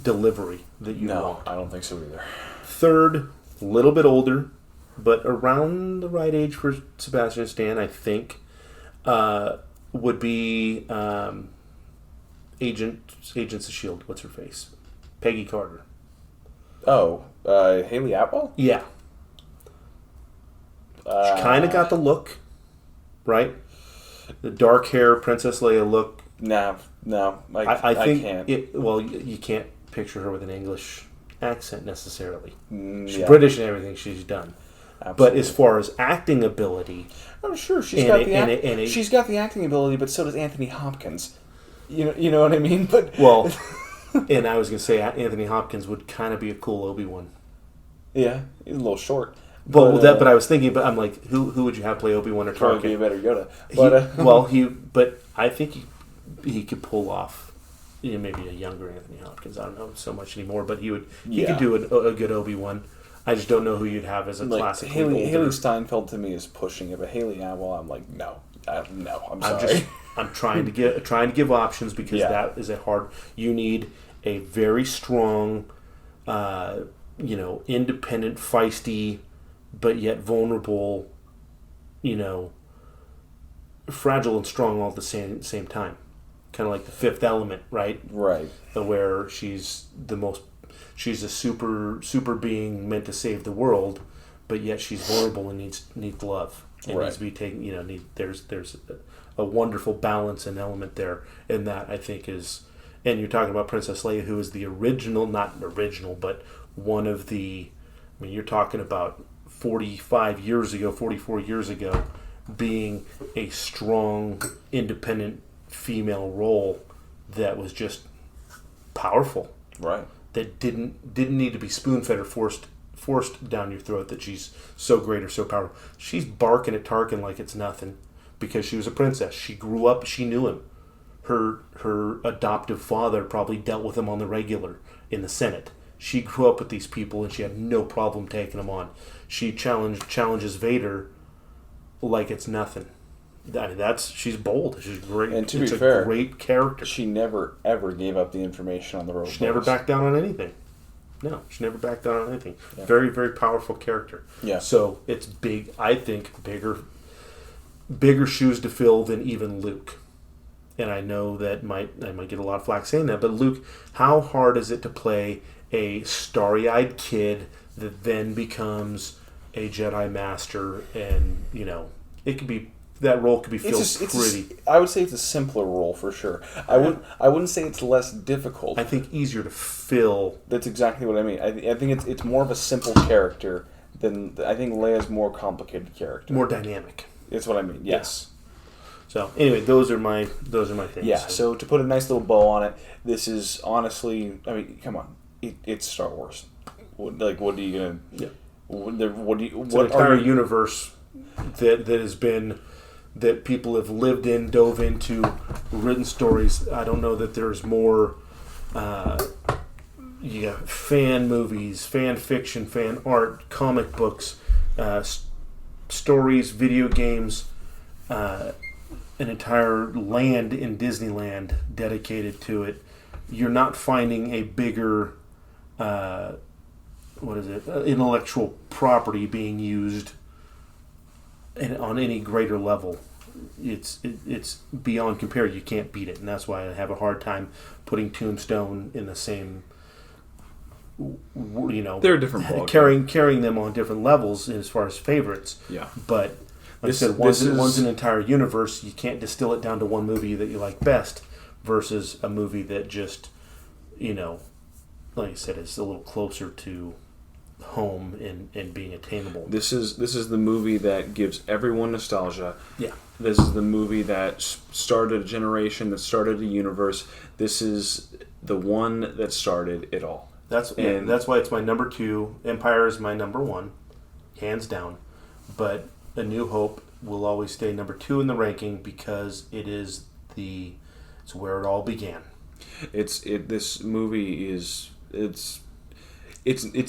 delivery that you want. I don't think so either. Third, a little bit older, but around the right age for Sebastian Stan, I think, would be Agents of S.H.I.E.L.D. What's her face? Peggy Carter. Oh, Haley Atwell? Yeah. She kind of got the look, right? The dark hair, Princess Leia look. No. I think I can't. You can't picture her with an English accent necessarily. She's Yeah. British and everything she's done. Absolutely. But as far as acting ability, I'm sure she's and got she's got the acting ability, but so does Anthony Hopkins. You know what I mean? But well, and I was going to say Anthony Hopkins would kind of be a cool Obi-Wan. Yeah, he's a little short. But I was thinking, but I'm like, who would you have play Obi-Wan or Tarkin? Probably be a better Yoda. But but I think he could pull off, maybe a younger Anthony Hopkins. I don't know so much anymore, but he could do a good Obi-Wan. I just don't know who you'd have as a classic. Haley Steinfeld to me is pushing it, but Haley Atwell, I'm like, no. I'm sorry. I'm trying to give options because that is a hard. You need a very strong, independent, feisty, but yet vulnerable, fragile and strong all at the same time. Kind of like the Fifth Element, right? Right. Where she's a super being meant to save the world, but yet she's vulnerable and needs love. It needs to be taken. There's a wonderful balance and element there, and that I think is. And you're talking about Princess Leia, who is the original, not original, but one of the. I mean, you're talking about 44 years ago, being a strong, independent female role that was just powerful. Right. That didn't need to be spoon-fed or forced down your throat that she's so great or so powerful. She's barking at Tarkin like it's nothing because she was a princess. She grew up, she knew him. Her adoptive father probably dealt with him on the regular in the Senate. She grew up with these people and she had no problem taking them on. She challenges Vader like it's nothing. I mean, she's bold. She's great. And to be fair, great character. She never ever gave up the information on the road. She never backed down on anything. No, she never backed down on anything. Yeah. Very, very powerful character. Yeah. So it's big. I think bigger shoes to fill than even Luke. And I know that I might get a lot of flack saying that, but Luke, how hard is it to play a starry-eyed kid that then becomes a Jedi Master? And it could be. That role could be filled pretty. I would say it's a simpler role for sure. I wouldn't say it's less difficult. I think easier to fill. That's exactly what I mean. I think it's more of a simple character than I think Leia's more complicated character. More dynamic. That's what I mean. Yes. So anyway, those are my things. Yeah. So to put a nice little bow on it, this is honestly. I mean, come on, it's Star Wars. What are you gonna? Yeah. What do you? It's an entire universe that has been that people have lived in, dove into, written stories. I don't know that there's more. You got fan movies, fan fiction, fan art, comic books, stories, video games, an entire land in Disneyland dedicated to it. You're not finding a bigger, intellectual property being used on any greater level. It's beyond compare. You can't beat it, and that's why I have a hard time putting Tombstone in the same. They're a different ball carrying them on different levels as far as favorites. Yeah, but like I said, one's an entire universe. You can't distill it down to one movie that you like best versus a movie that just, like I said, is a little closer to home and being attainable. This is the movie that gives everyone nostalgia. Yeah. This is the movie that started a generation, that started a universe. This is the one that started it all. That's why it's my number 2. Empire is my number 1, hands down. But A New Hope will always stay number 2 in the ranking because it's where it all began. This movie is it's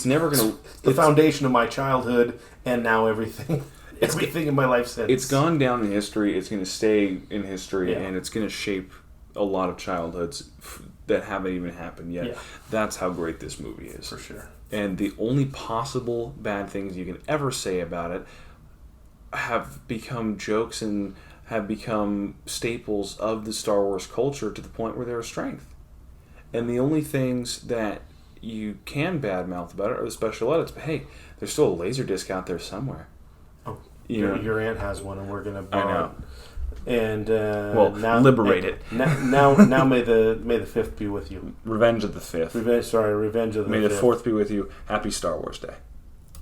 never gonna the foundation of my childhood and now everything in my life since. It's gone down in history. It's going to stay in history, Yeah. and it's going to shape a lot of childhoods that haven't even happened yet. Yeah. That's how great this movie is. For sure. And the only possible bad things you can ever say about it have become jokes and have become staples of the Star Wars culture to the point where they're a strength. And the only things that you can badmouth about it are the special edits. But hey, there's still a Laserdisc out there somewhere. Oh, You know? your aunt has one, and we're gonna borrow. I know. And now liberate it. Now may the 5th be with you. Revenge of the 5th. Revenge of the May the 5th. 4th be with you. Happy Star Wars Day.